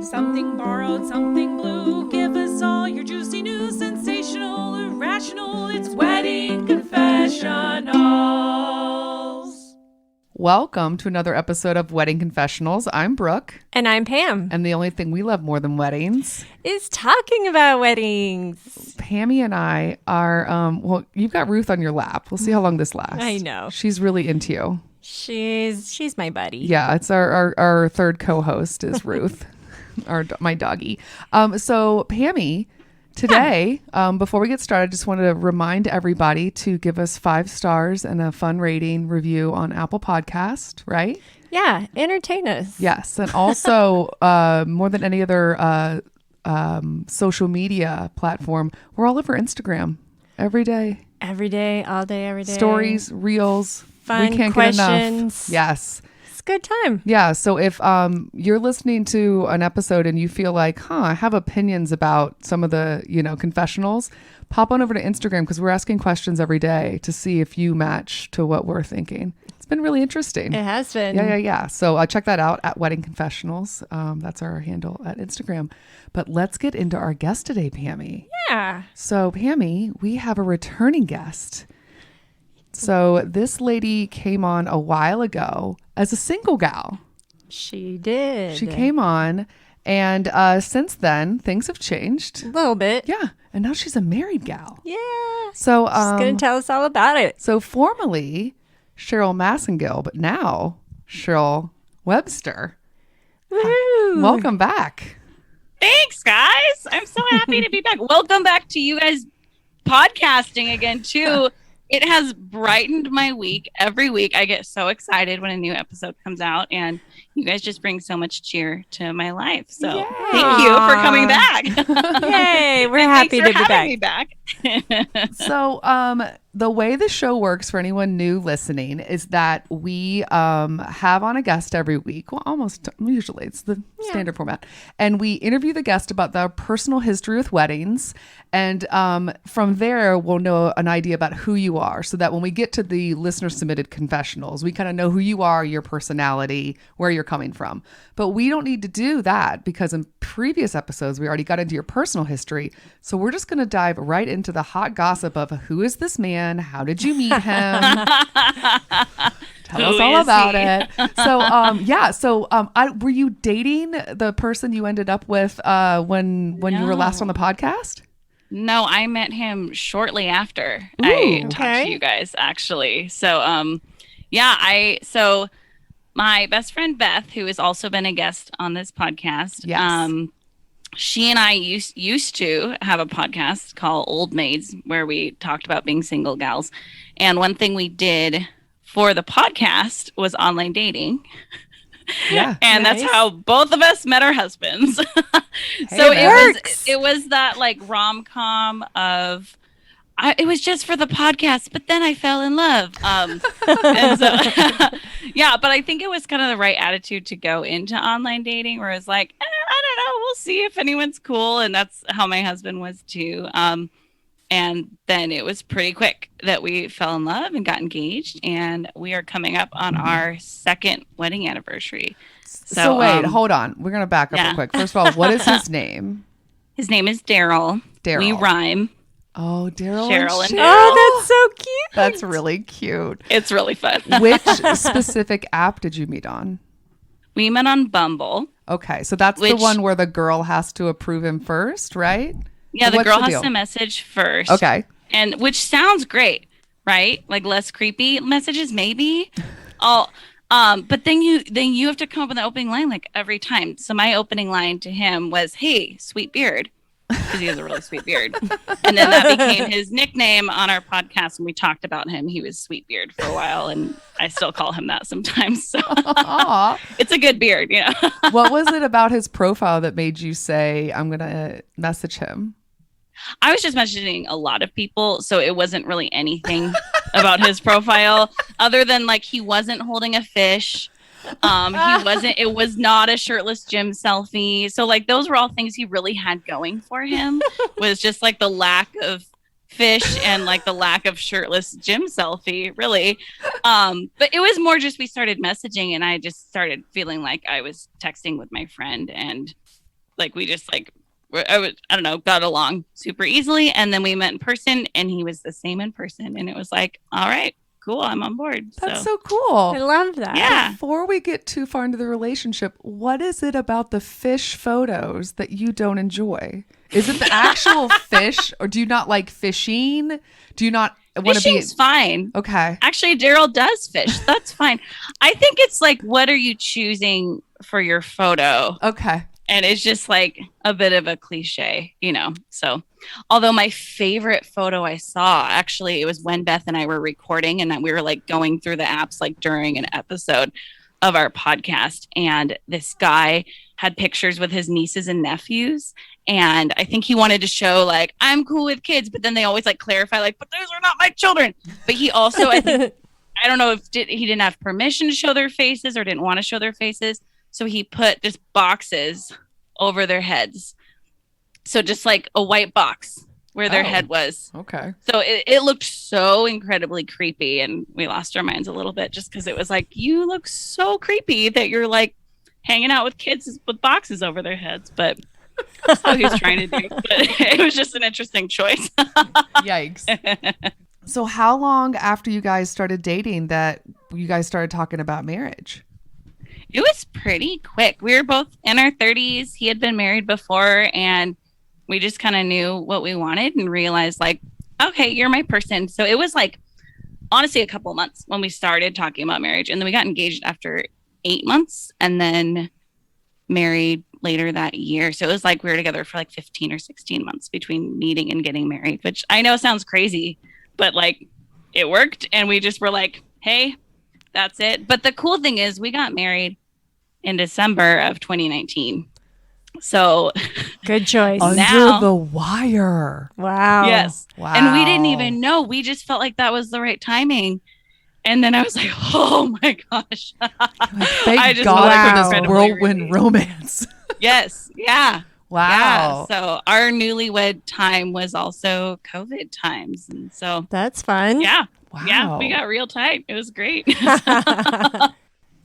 Something borrowed, something blue. Give us all your juicy news, sensational, irrational. It's Wedding Confessionals. Welcome to another episode of Wedding Confessionals. I'm Brooke. And I'm Pam. And the only thing we love more than weddings is talking about weddings. Pammy and I are, well, you've got Ruth on your lap. We'll see how long this lasts. I know. She's really into you. She's my buddy. Yeah, it's our third co-host is Ruth, my doggy. So Pammy, today, before we get started, I just wanted to remind everybody to give us 5 stars and a fun rating review on Apple Podcast, right? Yeah, entertain us. Yes, and also more than any other social media platform, we're all over Instagram every day. Every day, all day, every day. Stories, reels, fun we can't questions. get enough. Yes. It's a good time. Yeah. So if you're listening to an episode and you feel like, I have opinions about some of the, confessionals, pop on over to Instagram because we're asking questions every day to see if you match to what we're thinking. It's been really interesting. It has been. Yeah. So check that out at Wedding Confessionals. That's our handle at Instagram. But let's get into our guest today, Pammy. Yeah. So Pammy, we have a returning guest. So this lady came on a while ago as a single gal. She did. She came on, and since then, things have changed. A little bit. Yeah. And now she's a married gal. Yeah. So she's going to tell us all about it. So formerly Cheryl Massingill, but now Cheryl Webster. Woo! Welcome back. Thanks, guys. I'm so happy to be back. Welcome back to you guys podcasting again, too. It has brightened my week. Every week I get so excited when a new episode comes out, and you guys just bring so much cheer to my life. So thank you for coming back. Yay, we're happy to be me back. So the way the show works for anyone new listening is that we have on a guest every week. Well, almost usually it's the standard format. And we interview the guest about their personal history with weddings. And from there, we'll know an idea about who you are so that when we get to the listener submitted confessionals, we kind of know who you are, your personality, where you're coming from. But we don't need to do that because in previous episodes, we already got into your personal history. So we're just going to dive right into the hot gossip of who is this man? How did you meet him? Tell us all about it. So, were you dating the person you ended up with when you were last on the podcast? No, I met him shortly after I talked to you guys, actually. So, so my best friend Beth, who has also been a guest on this podcast, she and I used to have a podcast called Old Maids, where we talked about being single gals. And one thing we did for the podcast was online dating. Yeah. And nice. That's how both of us met our husbands. So it was that like rom-com of it was just for the podcast, but then I fell in love. And so, but I think it was kind of the right attitude to go into online dating, where it's like, I don't know, we'll see if anyone's cool. And that's how my husband was too. And then it was pretty quick that we fell in love and got engaged, and we are coming up on our 2nd wedding anniversary. So wait, hold on. We're going to back up real quick. First of all, what is his name? His name is Darryl. We rhyme. Oh, Darryl. Cheryl and Darryl. Oh, that's so cute. That's really cute. It's really fun. Which specific app did you meet on? We met on Bumble. Okay, so that's the one where the girl has to approve him first, right? Yeah, the girl has to message first. Okay. And which sounds great, right? Like less creepy messages, maybe. But then you have to come up with an opening line like every time. So my opening line to him was, "Hey, sweet beard," because he has a really sweet beard. And then that became his nickname on our podcast. And we talked about him. He was Sweet Beard for a while, and I still call him that sometimes. So it's a good beard, What was it about his profile that made you say, "I'm gonna message him"? I was just messaging a lot of people, so it wasn't really anything about his profile other than like he wasn't holding a fish. It was not a shirtless gym selfie. So like those were all things he really had going for him, was just like the lack of fish and like the lack of shirtless gym selfie, really. But it was more just we started messaging and I just started feeling like I was texting with my friend, and Like we just like, I don't know, got along super easily. And then we met in person and he was the same in person. And it was like, all right, cool, I'm on board. That's so cool. I love that. Yeah. Before we get too far into the relationship, what is it about the fish photos that you don't enjoy? Is it the actual fish, or do you not like fishing? Do you not want to be? Fishing's fine. Okay. Actually, Darryl does fish. That's fine. I think it's like, what are you choosing for your photo? Okay. And it's just like a bit of a cliche, you know. So, although my favorite photo I saw, actually, it was when Beth and I were recording and we were like going through the apps like during an episode of our podcast. And this guy had pictures with his nieces and nephews. And I think he wanted to show like, I'm cool with kids. But then they always like clarify like, but those are not my children. But he also, I think, I don't know if he didn't have permission to show their faces or didn't want to show their faces. So he put just boxes over their heads. So just like a white box where their head was. Okay. So it looked so incredibly creepy. And we lost our minds a little bit just because it was like, you look so creepy that you're like hanging out with kids with boxes over their heads. But that's what he was trying to do. But it was just an interesting choice. Yikes. So how long after you guys started dating that you guys started talking about marriage? It was pretty quick. We were both in our 30s. He had been married before, and we just kind of knew what we wanted and realized like, okay, you're my person. So it was like, honestly, a couple of months when we started talking about marriage. And then we got engaged after 8 months and then married later that year. So it was like we were together for like 15 or 16 months between meeting and getting married, which I know sounds crazy, but like it worked. And we just were like, hey, that's it. But the cool thing is we got married in December of 2019. So good choice. Under the wire. Wow. Yes. Wow. And we didn't even know. We just felt like that was the right timing. And then I was like, oh my gosh. Thank God for this whirlwind romance. Yes. Yeah. Wow. Yeah. So our newlywed time was also COVID times. And so that's fun. Yeah. Wow. Yeah. We got real tight. It was great.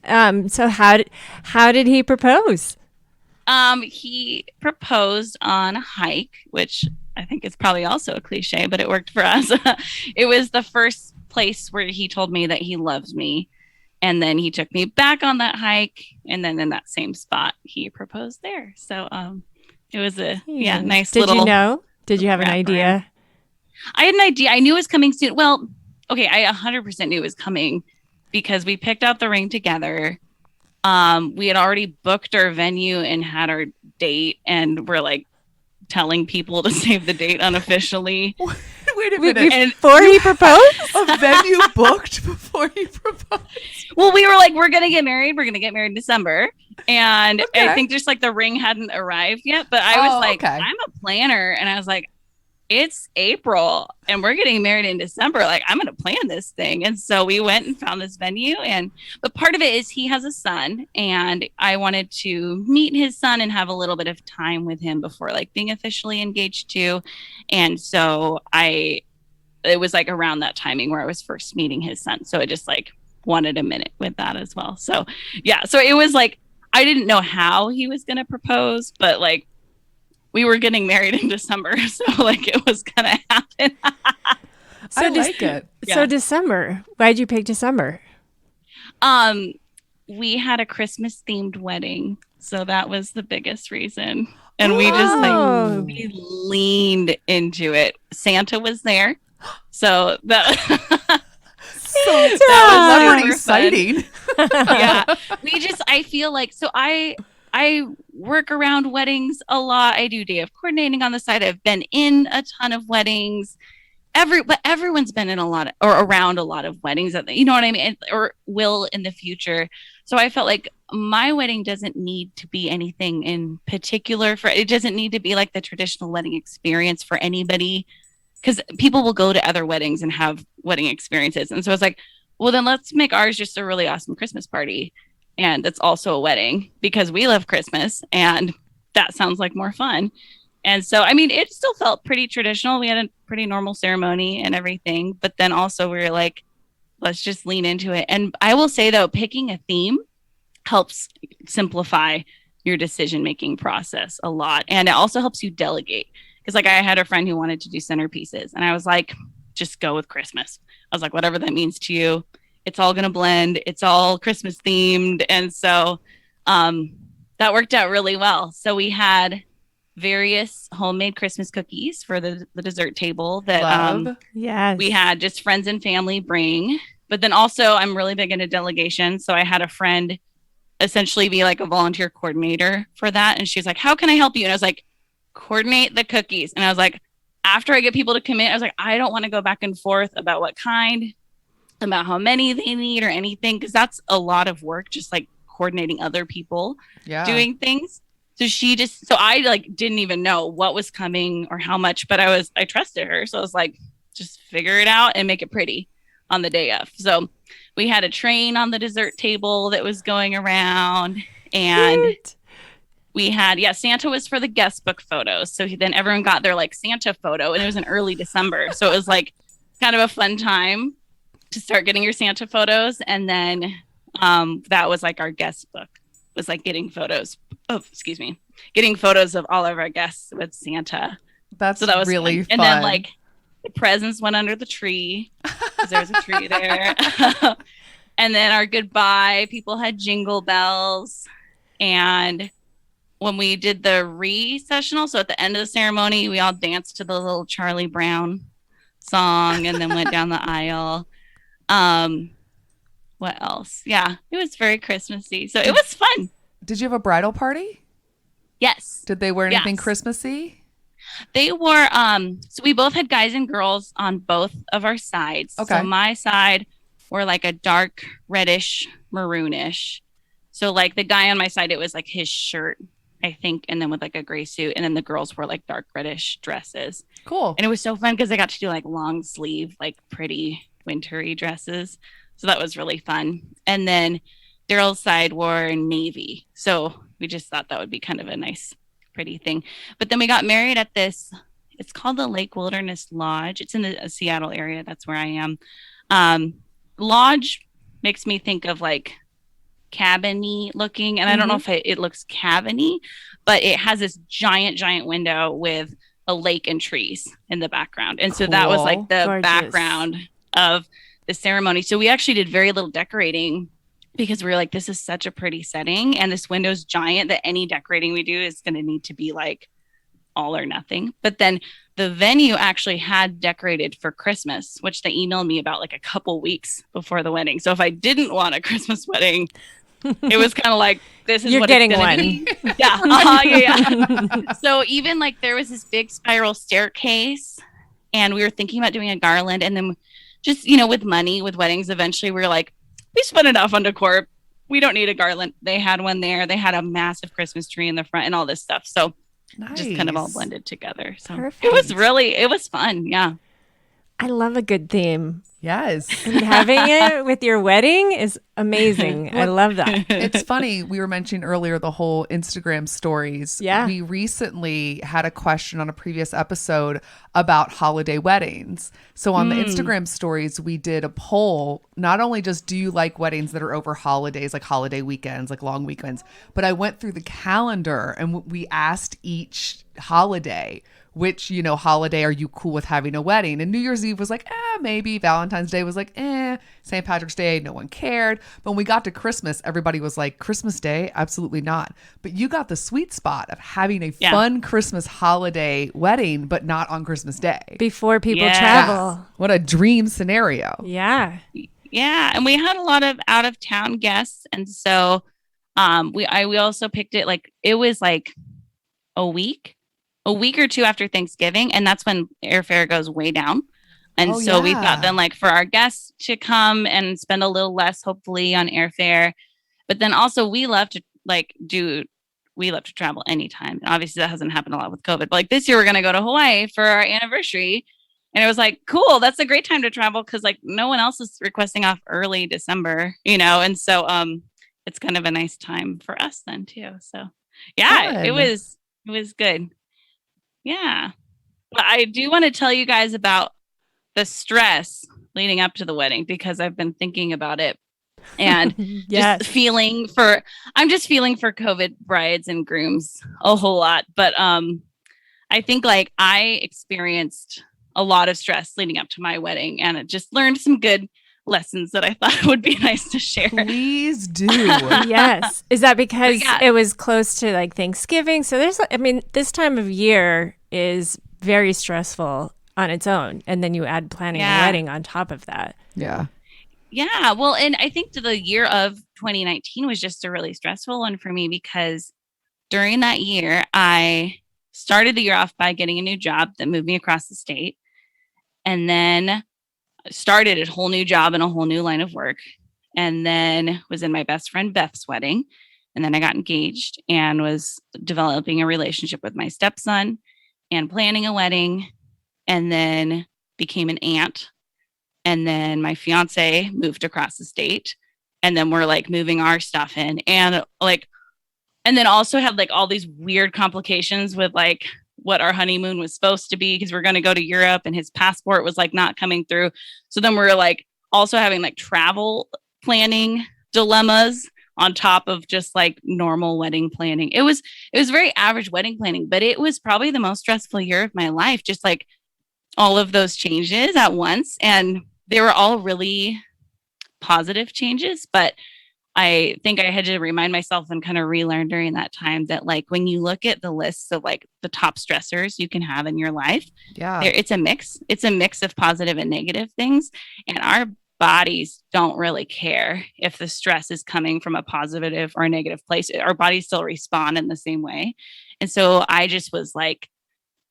So how did he propose? He proposed on a hike, which I think is probably also a cliche, but it worked for us. It was the first place where he told me that he loves me. And then he took me back on that hike. And then in that same spot, he proposed there. So it was a nice little. Did you know? Did you have an idea? I had an idea. I knew it was coming soon. Well, okay, I 100% knew it was coming because we picked out the ring together. We had already booked our venue and had our date, and we're like telling people to save the date unofficially. Wait a minute. Before he proposed? A venue booked before he proposed? Well, we were like, we're going to get married. We're going to get married in December. And I think just like the ring hadn't arrived yet. But I was like, I'm a planner. And I was like, it's April and we're getting married in December. Like, I'm going to plan this thing. And so we went and found this venue. But part of it is he has a son, and I wanted to meet his son and have a little bit of time with him before like being officially engaged too. And so it was like around that timing where I was first meeting his son. So I just like wanted a minute with that as well. So yeah. So it was like, I didn't know how he was going to propose, but like, we were getting married in December, so like it was gonna happen. I like it. So December. Why'd you pick December? We had a Christmas themed wedding, so that was the biggest reason. And we just like we leaned into it. Santa was there, so that that was pretty exciting. Yeah, I feel like I work around weddings a lot. I do day of coordinating on the side. I've been in a ton of weddings. But everyone's been in around a lot of weddings that, you know what I mean? Or will in the future. So I felt like my wedding doesn't need to be anything in particular it doesn't need to be like the traditional wedding experience for anybody, because people will go to other weddings and have wedding experiences. And so I was like, well, then let's make ours just a really awesome Christmas party. And it's also a wedding because we love Christmas, and that sounds like more fun. And so, I mean, it still felt pretty traditional. We had a pretty normal ceremony and everything, but then also we were like, let's just lean into it. And I will say though, picking a theme helps simplify your decision-making process a lot. And it also helps you delegate. Because like I had a friend who wanted to do centerpieces and I was like, just go with Christmas. I was like, whatever that means to you, it's all going to blend. It's all Christmas themed. And so that worked out really well. So we had various homemade Christmas cookies for the dessert table that Yes. we had just friends and family bring. But then also I'm really big into delegation. So I had a friend essentially be like a volunteer coordinator for that. And she was like, how can I help you? And I was like, coordinate the cookies. And I was like, after I get people to commit, I was like, I don't want to go back and forth about what kind, about how many they need or anything. Cause that's a lot of work, just like coordinating other people doing things. So I like didn't even know what was coming or how much, but I trusted her. So I was like, just figure it out and make it pretty on the day of. So we had a train on the dessert table that was going around and Cute. we had, Santa was for the guest book photos. So then everyone got their like Santa photo and it was in early December. So it was like kind of a fun time to start getting your Santa photos. And then that was like our guest book was like getting photos of all of our guests with Santa. So that was really fun. And then like the presents went under the tree because there was a tree there. And then our goodbye, people had jingle bells. And when we did the recessional, so at the end of the ceremony, we all danced to the little Charlie Brown song and then went down the aisle. What else? Yeah, it was very Christmassy. So it was fun. Did you have a bridal party? Yes. Did they wear anything Christmassy? They wore, so we both had guys and girls on both of our sides. Okay. So my side were like a dark reddish, maroonish. So like the guy on my side, it was like his shirt, I think, and then with like a gray suit. And then the girls wore like dark reddish dresses. Cool. And it was so fun because I got to do like long sleeve, like pretty wintry dresses. So that was really fun. And then Darryl's side wore navy. So we just thought that would be kind of a nice, pretty thing. But then we got married at this, it's called the Lake Wilderness Lodge. It's in the Seattle area. That's where I am. Lodge makes me think of like cabin-y looking. And I don't know if it looks cabin-y, but it has this giant window with a lake and trees in the background. And so that was like the background of the ceremony. So we actually did very little decorating because we were like, this is such a pretty setting. And this window's giant that any decorating we do is going to need to be like all or nothing. But then the venue actually had decorated for Christmas, which they emailed me about like a couple weeks before the wedding. So if I didn't want a Christmas wedding, it was kind of like, this is You're what getting it's gonna one. be. Yeah. So even like there was this big spiral staircase and we were thinking about doing a garland, and then just, with money, with weddings, eventually we were like, we spent enough on decor. We don't need a garland. They had one there. They had a massive Christmas tree in the front and all this stuff. So just kind of all blended together. So Perfect. it was fun. Yeah. I love a good theme. Yes. And having it with your wedding is amazing. I love that. It's funny. We were mentioning earlier the whole Instagram stories. Yeah. We recently had a question on a previous episode about holiday weddings. So on the Instagram stories, we did a poll. Not only just do you like weddings that are over holidays, like holiday weekends, like long weekends, but I went through the calendar and we asked each holiday, which, holiday are you cool with having a wedding? And New Year's Eve was like, maybe. Valentine's Day was like, St. Patrick's Day, no one cared. But when we got to Christmas, everybody was like, Christmas Day? Absolutely not. But you got the sweet spot of having a fun Christmas holiday wedding, but not on Christmas Day. Before people travel. What a dream scenario. Yeah. Yeah. And we had a lot of out of town guests. And so we also picked it like, it was like a week or two after Thanksgiving. And that's when airfare goes way down. And we thought then like for our guests to come and spend a little less, hopefully, on airfare. But then also we love to travel anytime. And obviously that hasn't happened a lot with COVID. But like this year, we're going to go to Hawaii for our anniversary. And it was like, cool, that's a great time to travel because like no one else is requesting off early December, And so it's kind of a nice time for us then too. So yeah, it was good. Yeah. But I do want to tell you guys about the stress leading up to the wedding because I've been thinking about it. And Yes. I'm just feeling for COVID brides and grooms a whole lot. But I think like I experienced a lot of stress leading up to my wedding, and it just learned some good lessons that I thought would be nice to share. Please do. Yes. Is that because Yeah. it was close to like Thanksgiving? So this time of year is very stressful on its own. And then you add planning a wedding on top of that. Yeah. Yeah. Well, and I think the year of 2019 was just a really stressful one for me because during that year, I started the year off by getting a new job that moved me across the state, and then started a whole new job and a whole new line of work, and then was in my best friend Beth's wedding. And then I got engaged and was developing a relationship with my stepson and planning a wedding, and then became an aunt. And then my fiance moved across the state, and then we're like moving our stuff in, and then also had like all these weird complications with like what our honeymoon was supposed to be, because we're going to go to Europe and his passport was like not coming through. So then we're like also having like travel planning dilemmas on top of just like normal wedding planning. It was very average wedding planning, but it was probably the most stressful year of my life. Just like all of those changes at once. And they were all really positive changes, but I think I had to remind myself and kind of relearn during that time that like when you look at the lists of like the top stressors you can have in your life, it's a mix. It's a mix of positive and negative things. And our bodies don't really care if the stress is coming from a positive or a negative place. Our bodies still respond in the same way. And so I just was like,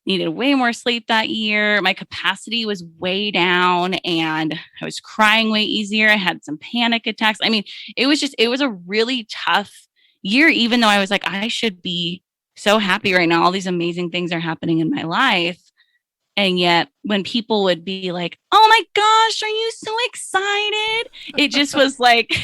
needed way more sleep that year. My capacity was way down and I was crying way easier. I had some panic attacks. I mean, it was a really tough year, even though I was like, I should be so happy right now. All these amazing things are happening in my life. And yet when people would be like, oh my gosh, are you so excited? It just was like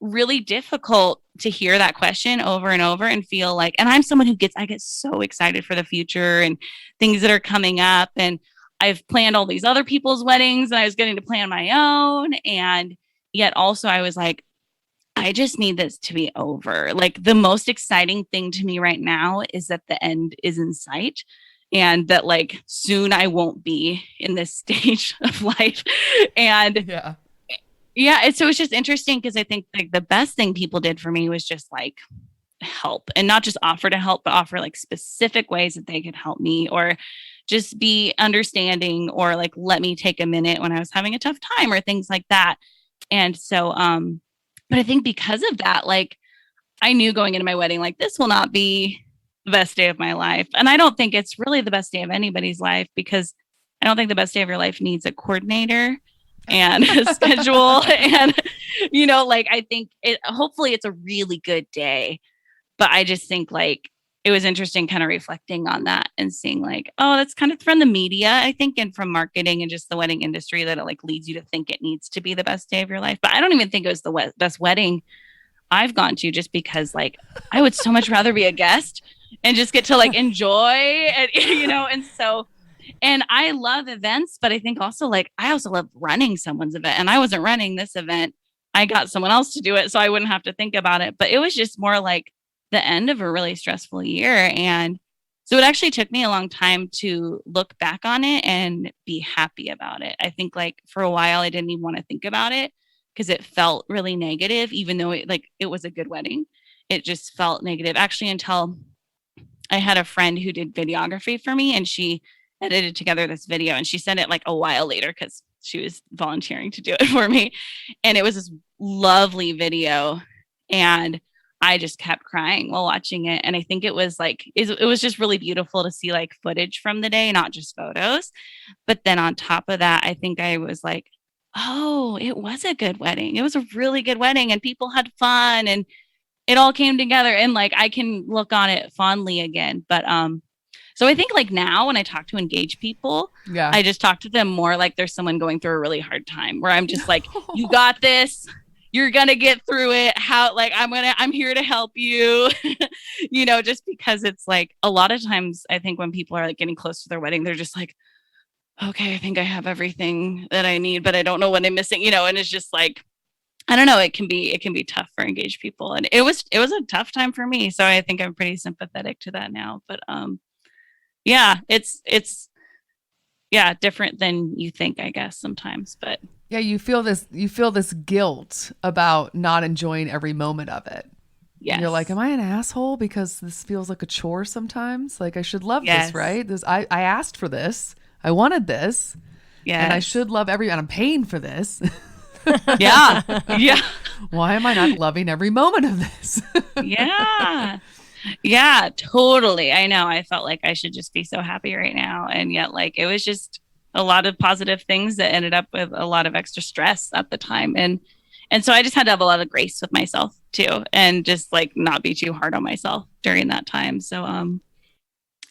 really difficult to hear that question over and over and feel like, and I'm someone I get so excited for the future and things that are coming up. And I've planned all these other people's weddings and I was getting to plan my own. And yet also I was like, I just need this to be over. Like the most exciting thing to me right now is that the end is in sight and that like soon I won't be in this stage of life. And yeah, so it's just interesting because I think like the best thing people did for me was just like help, and not just offer to help, but offer like specific ways that they could help me, or just be understanding, or like let me take a minute when I was having a tough time or things like that. And so, but I think because of that, like I knew going into my wedding, like this will not be the best day of my life. And I don't think it's really the best day of anybody's life, because I don't think the best day of your life needs a coordinator and a schedule. And, you know, like I think hopefully it's a really good day, but I just think like it was interesting kind of reflecting on that and seeing like, oh, that's kind of from the media, I think, and from marketing and just the wedding industry, that it like leads you to think it needs to be the best day of your life. But I don't even think it was the best wedding I've gone to, just because like I would so much rather be a guest and just get to like enjoy it, you know. And so, and I love events, but I think also like I also love running someone's event, and I wasn't running this event. I got someone else to do it so I wouldn't have to think about it. But it was just more like the end of a really stressful year. And so it actually took me a long time to look back on it and be happy about it. I think like for a while I didn't even want to think about it because it felt really negative, even though it was a good wedding. It just felt negative actually, until I had a friend who did videography for me, and she edited together this video, and she sent it like a while later because she was volunteering to do it for me. And it was this lovely video, and I just kept crying while watching it. And I think it was like, it was just really beautiful to see like footage from the day, not just photos. But then on top of that, I think I was like, oh, it was a good wedding. It was a really good wedding, and people had fun, and it all came together, and like I can look on it fondly again. But so I think like now when I talk to engaged people, I just talk to them more like there's someone going through a really hard time, where I'm just like, you got this, you're gonna get through it. How, like, I'm here to help you. You know, just because it's like a lot of times I think when people are like getting close to their wedding, they're just like, okay, I think I have everything that I need, but I don't know what I'm missing, you know. And it's just like, I don't know, it can be tough for engaged people, and it was a tough time for me. So I think I'm pretty sympathetic to that now. But yeah, it's different than you think, I guess, sometimes. But yeah, you feel this guilt about not enjoying every moment of it. Yes. And you're like, am I an asshole because this feels like a chore sometimes? Like I should love Yes. this, right? I asked for this. I wanted this. yeah, And I should love and I'm paying for this. yeah, yeah. Why am I not loving every moment of this? Yeah, totally. I know. I felt like I should just be so happy right now. And yet, like, it was just a lot of positive things that ended up with a lot of extra stress at the time. And so I just had to have a lot of grace with myself too, and just like not be too hard on myself during that time. So,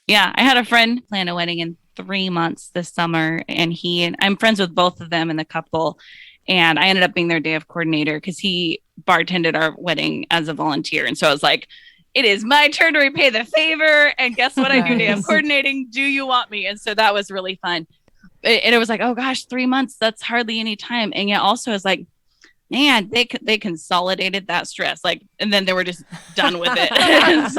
yeah, I had a friend plan a wedding in 3 months this summer, and I'm friends with both of them and the couple. And I ended up being their day of coordinator because he bartended our wedding as a volunteer. And so I was like, it is my turn to repay the favor. And guess what? I do day of coordinating. Do you want me? And so that was really fun. And it was like, oh gosh, 3 months. That's hardly any time. And yet also it's like, man, they consolidated that stress. Like, and then they were just done with it.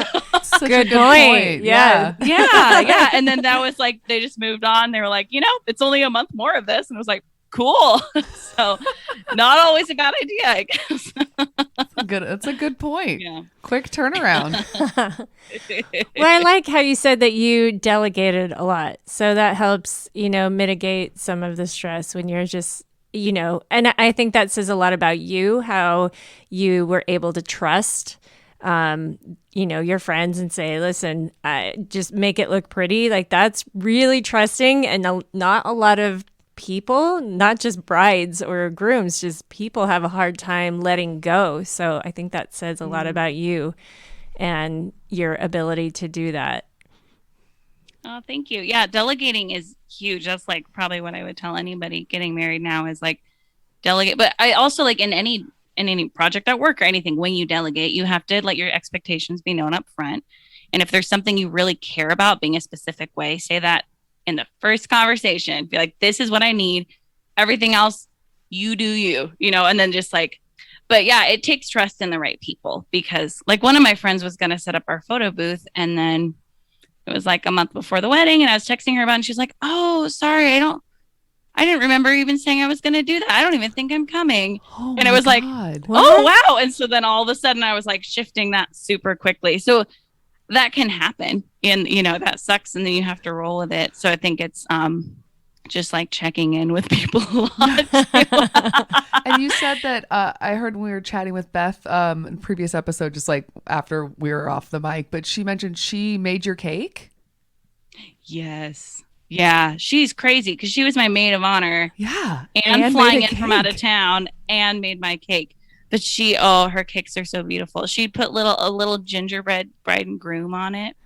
Such a Good point. Yeah. Yeah. And then that was like, they just moved on. They were like, it's only a month more of this. And it was like, cool. So not always a bad idea, I guess. That's a good point. Yeah. Quick turnaround. Well, I like how you said that you delegated a lot. So that helps, mitigate some of the stress when you're just, and I think that says a lot about you, how you were able to trust, your friends and say, listen, just make it look pretty. Like that's really trusting, and not a lot of people, not just brides or grooms, just people have a hard time letting go. So I think that says a lot about you and your ability to do that. Oh, thank you. Yeah, delegating is huge. That's like probably what I would tell anybody getting married now is like delegate. But I also like in any project at work or anything, when you delegate, you have to let your expectations be known up front. And if there's something you really care about being a specific way, say that in the first conversation. Be like, this is what I need. Everything else, you do you, and then just like, but yeah, it takes trust in the right people, because like one of my friends was going to set up our photo booth, and then it was like a month before the wedding, and I was texting her about it, and she's like, oh, sorry, I didn't remember even saying I was going to do that. I don't even think I'm coming. Oh, and it was God. like, oh, wow. And so then all of a sudden I was like shifting that super quickly. So that can happen, and that sucks, and then you have to roll with it. So I think it's just like checking in with people a lot. And you said that I heard when we were chatting with Beth in previous episode, just like after we were off the mic, but she mentioned she made your cake. Yes. Yeah, she's crazy because she was my maid of honor. Yeah, and flying in from out of town and made my cake. But her cakes are so beautiful. She put a little gingerbread bride and groom on it.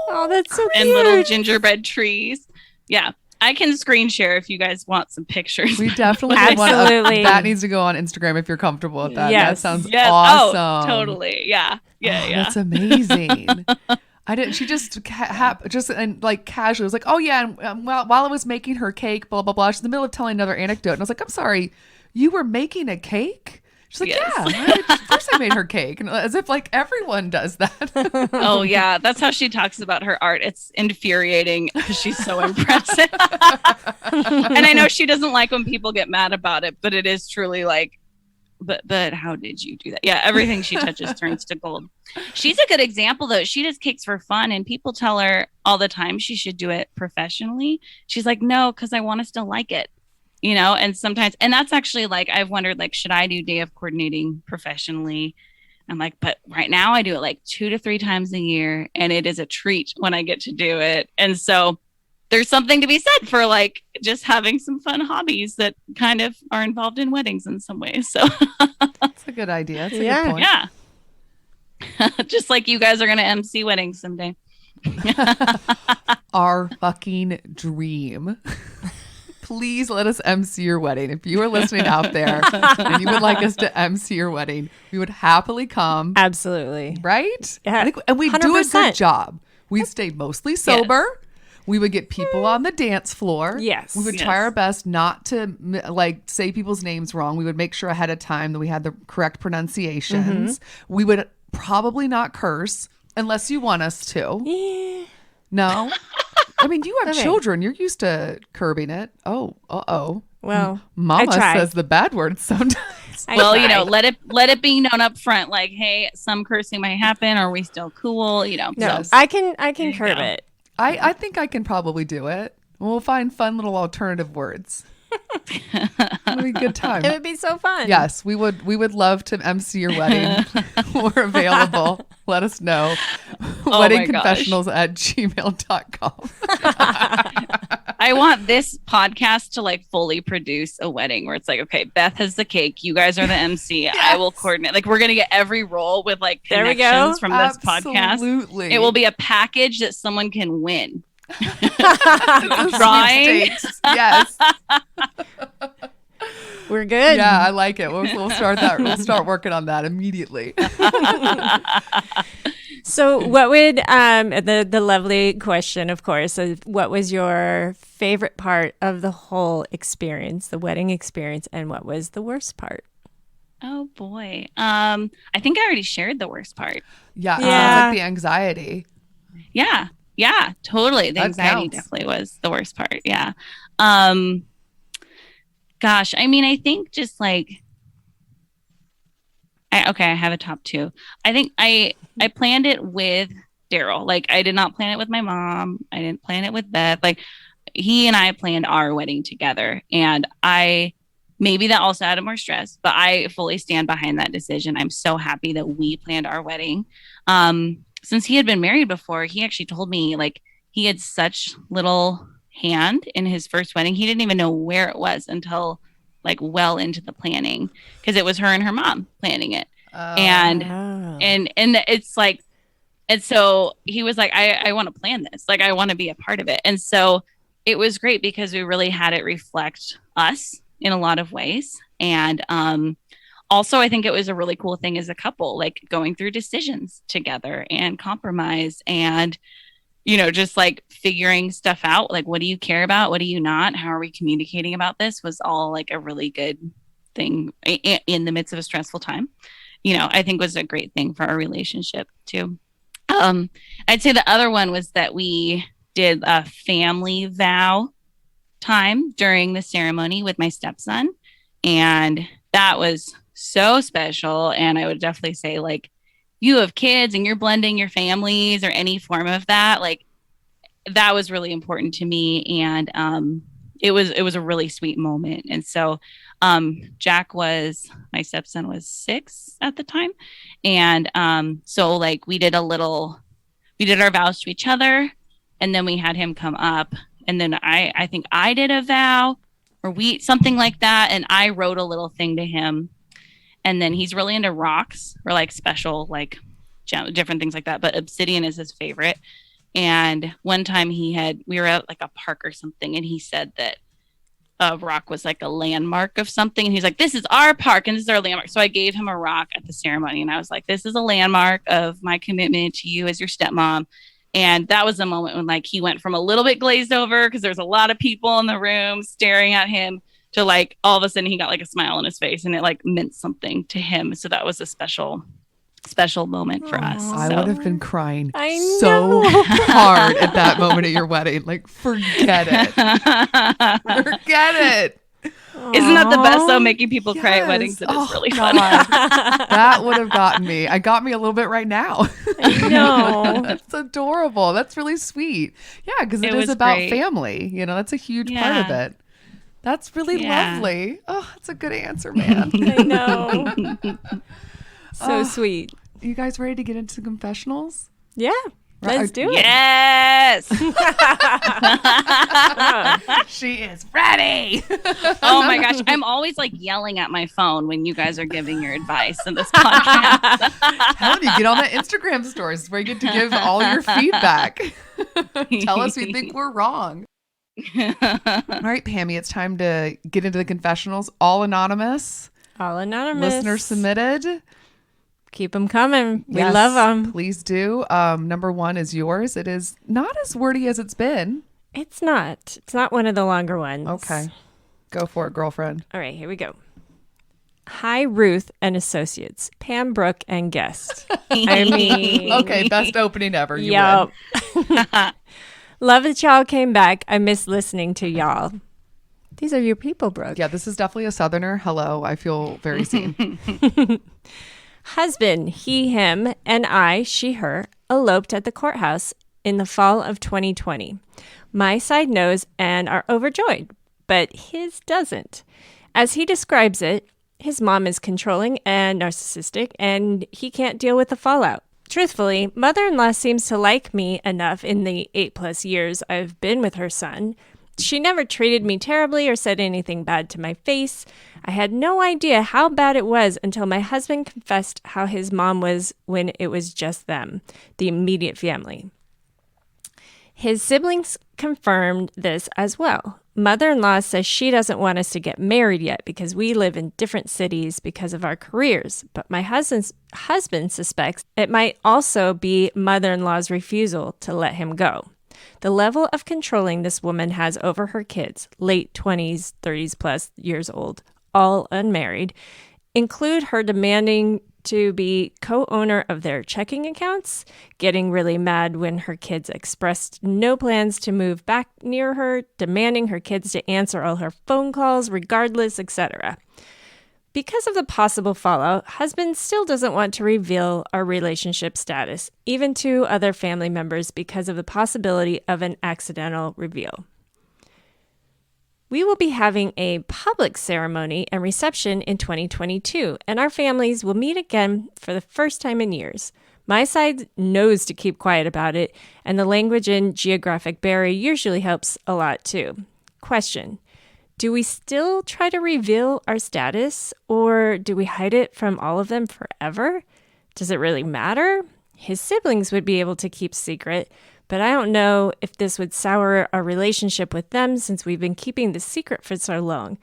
Oh, that's so cute. And little gingerbread trees. Yeah. I can screen share if you guys want some pictures. We definitely want that needs to go on Instagram if you're comfortable with that. Yes. That sounds awesome. Oh, totally. Yeah. Yeah. That's amazing. She just and like casually was like, oh yeah. And while I was making her cake, blah, blah, blah. She's in the middle of telling another anecdote. And I was like, I'm sorry, you were making a cake? She's like, yes. Yeah, of course I made her cake. And as if like everyone does that. Oh, yeah. That's how she talks about her art. It's infuriating because she's so impressive. And I know she doesn't like when people get mad about it, but it is truly like, but how did you do that? Yeah, everything she touches turns to gold. She's a good example, though. She does cakes for fun, and people tell her all the time she should do it professionally. She's like, no, because I want to still like it. And sometimes, and that's actually like, I've wondered, like, should I do day of coordinating professionally? I'm like, but right now I do it like 2 to 3 times a year, and it is a treat when I get to do it. And so there's something to be said for like just having some fun hobbies that kind of are involved in weddings in some ways. So that's a good idea. That's a good point. Yeah. Just like you guys are going to MC weddings someday. Our fucking dream. Please let us MC your wedding. If you are listening out there and you would like us to MC your wedding, we would happily come. Absolutely. Right? Yeah. And we do a good job. We stay mostly sober. Yes. We would get people on the dance floor. Yes. We would try our best not to like say people's names wrong. We would make sure ahead of time that we had the correct pronunciations. We would probably not curse unless you want us to. Yeah. No? I mean, you have children. You're used to curbing it. Oh, uh-oh. Well, Mama I try. says the bad words sometimes. Well, you know, let it be known up front, like, hey, some cursing might happen. Are we still cool? You know, No, so. I can curb it. I think I can probably do it. We'll find fun little alternative words. It'll be a good time. It would be so fun. Yes, we would love to MC your wedding. We're available. Let us know. weddingconfessionals@gmail.com. I want this podcast to like fully produce a wedding where it's like, okay, Beth has the cake. You guys are the MC. Yes. I will coordinate. Like we're going to get every role with like connections from this podcast. Absolutely. It will be a package that someone can win. Drawing. Yes. We're good. Yeah, I like it. We'll start that. We'll start working on that immediately. So what would the lovely question, of course, what was your favorite part of the whole experience, the wedding experience, and what was the worst part? Oh boy. I think I already shared the worst part. Yeah. Sounds like the anxiety. Yeah, totally. The anxiety definitely was the worst part. Yeah. Gosh, I mean, I think just like I have a top two. I think I planned it with Darryl. Like I did not plan it with my mom. I didn't plan it with Beth. Like he and I planned our wedding together. And maybe that also added more stress, but I fully stand behind that decision. I'm so happy that we planned our wedding. Since he had been married before, he actually told me like he had such little hand in his first wedding. He didn't even know where it was until like well into the planning because it was her and her mom planning it. And it's like, and so he was like, I want to plan this. Like, I want to be a part of it. And so it was great because we really had it reflect us in a lot of ways. And, also, I think it was a really cool thing as a couple, like going through decisions together and compromise and, you know, just like figuring stuff out. Like, what do you care about? What do you not? How are we communicating about this was all like a really good thing in the midst of a stressful time. You know, I think was a great thing for our relationship too. I'd say the other one was that we did a family vow time during the ceremony with my stepson. And that was so special. And I would definitely say like, you have kids and you're blending your families or any form of that. Like that was really important to me. And, it was a really sweet moment. And so, Jack my stepson was 6 at the time. And, so like we did our vows to each other and then we had him come up and then I think I did a vow or something like that. And I wrote a little thing to him. And then he's really into rocks or like special, like different things like that. But obsidian is his favorite. And one time we were at like a park or something. And he said that a rock was like a landmark of something. And he's like, this is our park and this is our landmark. So I gave him a rock at the ceremony. And I was like, this is a landmark of my commitment to you as your stepmom. And that was a moment when like he went from a little bit glazed over because there's a lot of people in the room staring at him to like all of a sudden he got like a smile on his face and it like meant something to him. So that was a special moment for us. I would have been crying so so hard at that moment at your wedding. Like, forget it. Forget it. Isn't that the best though? Making people cry at weddings. It is really fun. That would have gotten me. It got me a little bit right now. I know. That's adorable. That's really sweet. Yeah, because it is about family. You know, that's a huge part of it. That's really lovely. Oh, that's a good answer, man. I know. So sweet. You guys ready to get into confessionals? Yeah. Let's do it. Yes. She is ready. Oh my gosh. I'm always like yelling at my phone when you guys are giving your advice in this podcast. How do you get on the Instagram stories where you get to give all your feedback? Tell us we think we're wrong. All right, Pammy, it's time to get into the confessionals. All anonymous. All anonymous. Listener submitted. Keep them coming. We Yes, love them. Please do. Number one is yours. It is not as wordy as it's been. It's not. It's not one of the longer ones. Okay. Go for it, girlfriend. All right, here we go. Hi, Ruth and Associates, Pam, Brooke, and guest. I mean, Okay, best opening ever. You yep. win. Love that y'all came back. I miss listening to y'all. These are your people, Brooke. Yeah, this is definitely a Southerner. Hello, I feel very seen. Husband, he, him, and I, she, her, eloped at the courthouse in the fall of 2020. My side knows and are overjoyed, but his doesn't. As he describes it, his mom is controlling and narcissistic, and he can't deal with the fallout. Truthfully, mother-in-law seems to like me enough in the 8+ years I've been with her son. She never treated me terribly or said anything bad to my face. I had no idea how bad it was until my husband confessed how his mom was when it was just them, the immediate family. His siblings confirmed this as well. Mother-in-law says she doesn't want us to get married yet because we live in different cities because of our careers. But my husband suspects it might also be mother-in-law's refusal to let him go. The level of controlling this woman has over her kids, late 20s, 30s plus years old, all unmarried, include her demanding to be co-owner of their checking accounts, getting really mad when her kids expressed no plans to move back near her, demanding her kids to answer all her phone calls regardless, etc. Because of the possible fallout, husband still doesn't want to reveal our relationship status, even to other family members, because of the possibility of an accidental reveal. We will be having a public ceremony and reception in 2022, and our families will meet again for the first time in years. My side knows to keep quiet about it, and the language and geographic barrier usually helps a lot too. Question: do we still try to reveal our status, or do we hide it from all of them forever? Does it really matter? His siblings would be able to keep secret, but I don't know if this would sour our relationship with them since we've been keeping the secret for so long.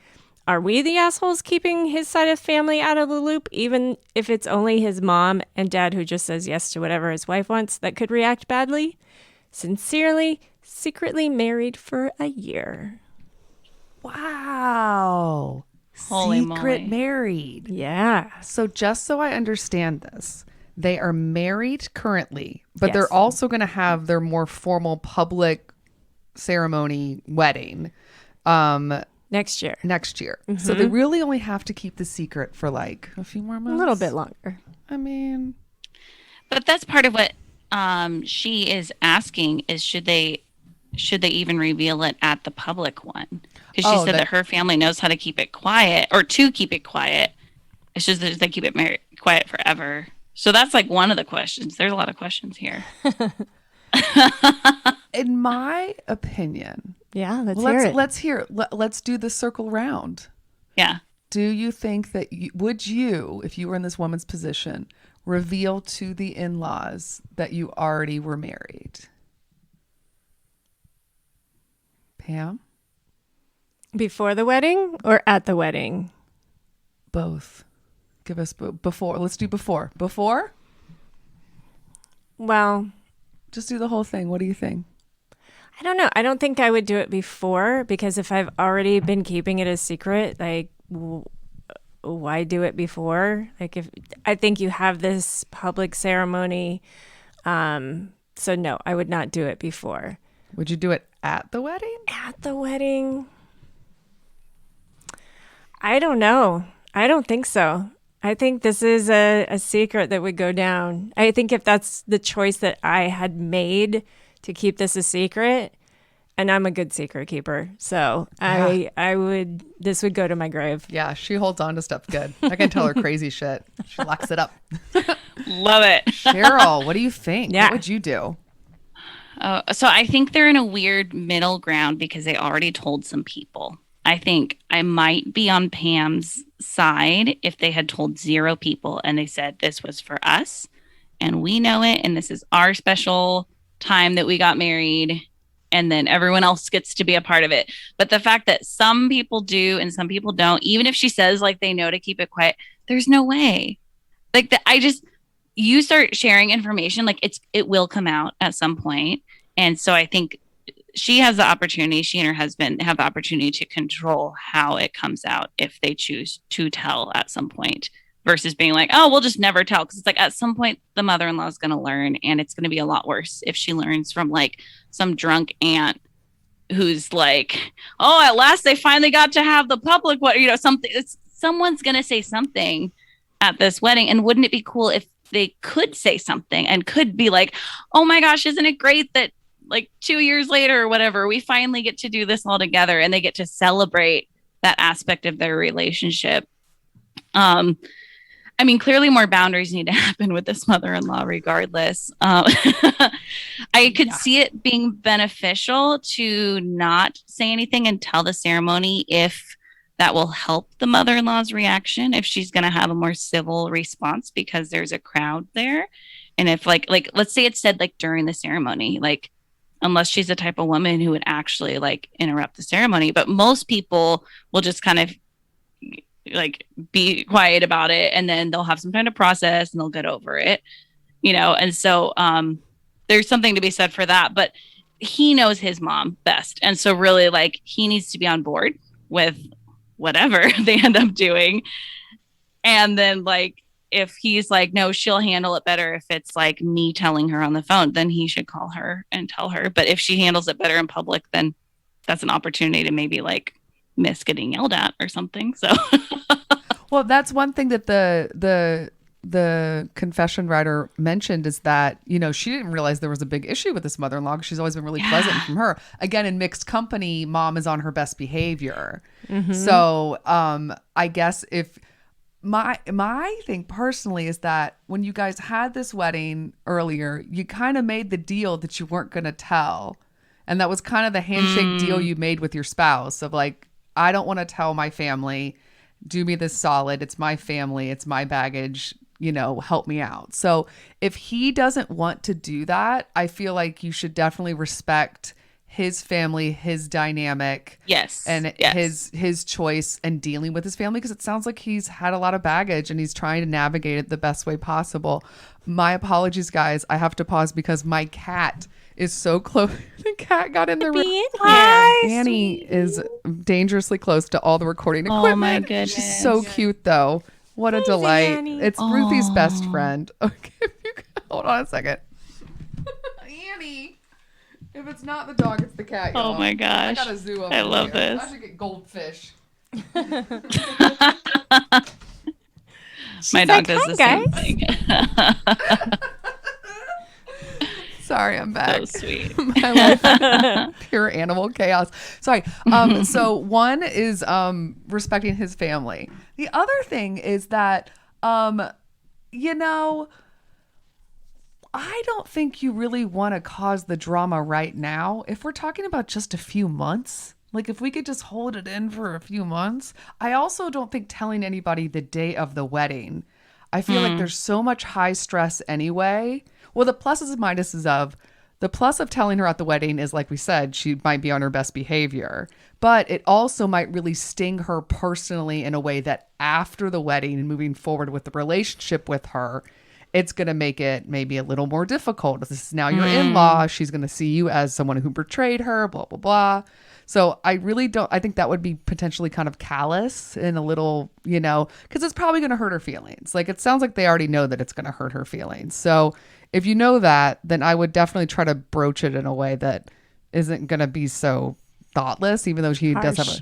Are we the assholes keeping his side of family out of the loop, even if it's only his mom and dad who just says yes to whatever his wife wants that could react badly? Sincerely, secretly married for a year. Wow. Holy Secret moly. married. Yeah. So just so I understand this, they are married currently, but Yes. they're also going to have their more formal public ceremony wedding Next year. next year. So they really only have to keep the secret for like a few more A months. little bit longer. I mean, But that's part of what she is asking is should they even reveal it at the public one? Because she said that her family knows how to keep it quiet or to keep it quiet. It's just that they keep it quiet forever. So that's like one of the questions. There's a lot of questions here. in my opinion, Yeah, let's hear it. let's do the circle round. Yeah. Do you think that would you, if you were in this woman's position, reveal to the in-laws that you already were married? Pam? Before the wedding or at the wedding? Both. Give us before. Let's do before. Before? Well, Just do the whole thing. What do you think? I don't know. I don't think I would do it before because if I've already been keeping it a secret, like, why do it before? Like, if I think you have this public ceremony, so no, I would not do it before. Would you do it at the wedding? At the wedding, I don't know. I don't think so. I think this is a secret that would go down. I think if that's the choice that I had made to keep this a secret, and I'm a good secret keeper, so Yeah. I would, this would go to my grave. Yeah, she holds on to stuff good. I can tell her crazy shit. She locks it up. Love it. Cheryl, what do you think? Yeah. What would you do? So I think they're in a weird middle ground because they already told some people. I think I might be on Pam's side if they had told 0 people and they said this was for us and we know it and this is our special time that we got married and then everyone else gets to be a part of it. But the fact that some people do and some people don't, even if she says like they know to keep it quiet, there's no way. Like that, you start sharing information, like it will come out at some point. And so I think she has the opportunity, she and her husband have the opportunity to control how it comes out if they choose to tell at some point, versus being like, oh, we'll just never tell. Because it's like at some point the mother-in-law is going to learn, and it's going to be a lot worse if she learns from like some drunk aunt who's like, oh, at last they finally got to have the public, what, you know, something. Someone's going to say something at this wedding. And wouldn't it be cool if they could say something and could be like, oh my gosh, isn't it great that like 2 years later or whatever, we finally get to do this all together, and they get to celebrate that aspect of their relationship. I mean, clearly more boundaries need to happen with this mother-in-law regardless. I could see it being beneficial to not say anything until the ceremony if that will help the mother-in-law's reaction, if she's going to have a more civil response because there's a crowd there. And if like let's say it's said like during the ceremony, like unless she's the type of woman who would actually like interrupt the ceremony, but most people will just kind of like be quiet about it, and then they'll have some time to process and they'll get over it, you know. And so there's something to be said for that, but he knows his mom best, and so really like he needs to be on board with whatever they end up doing. And then like if he's like, no, she'll handle it better if it's like me telling her on the phone, then he should call her and tell her. But if she handles it better in public, then that's an opportunity to maybe like miss getting yelled at or something. So well, that's one thing that the confession writer mentioned, is that, you know, she didn't realize there was a big issue with this mother-in-law because she's always been really pleasant from her. Again, in mixed company, mom is on her best behavior. So I guess if my thing personally is that when you guys had this wedding earlier, you kind of made the deal that you weren't going to tell. And that was kind of the handshake deal you made with your spouse of like, I don't want to tell my family, do me this solid. It's my family. It's my baggage, you know, help me out. So if he doesn't want to do that, I feel like you should definitely respect his family, his dynamic, and his choice and dealing with his family, because it sounds like he's had a lot of baggage and he's trying to navigate it the best way possible. My apologies, guys. I have to pause because my cat is so close. The cat got in the room. Hi, Annie is dangerously close to all the recording equipment. Oh my goodness. She's so cute though. What a delight. Annie. It's Ruthie's best friend. Okay, hold on a second. Annie. If it's not the dog, it's the cat. Y'all. Oh my gosh. I got a zoo over I love here. this. I should get goldfish. My dog does the same thing. Sorry, I'm back. So sweet. My life, pure animal chaos. Sorry. So one is respecting his family. The other thing is that, you know, I don't think you really want to cause the drama right now. If we're talking about just a few months, like if we could just hold it in for a few months. I also don't think telling anybody the day of the wedding. I feel like there's so much high stress anyway. Well, the pluses and minuses of the plus of telling her at the wedding is, like we said, she might be on her best behavior, but it also might really sting her personally in a way that after the wedding and moving forward with the relationship with her, it's going to make it maybe a little more difficult. This is now your in-law. She's going to see you as someone who betrayed her, blah, blah, blah. So I think that would be potentially kind of callous and a little, you know, because it's probably going to hurt her feelings. Like it sounds like they already know that it's going to hurt her feelings. So if you know that, then I would definitely try to broach it in a way that isn't going to be so thoughtless, even though she does have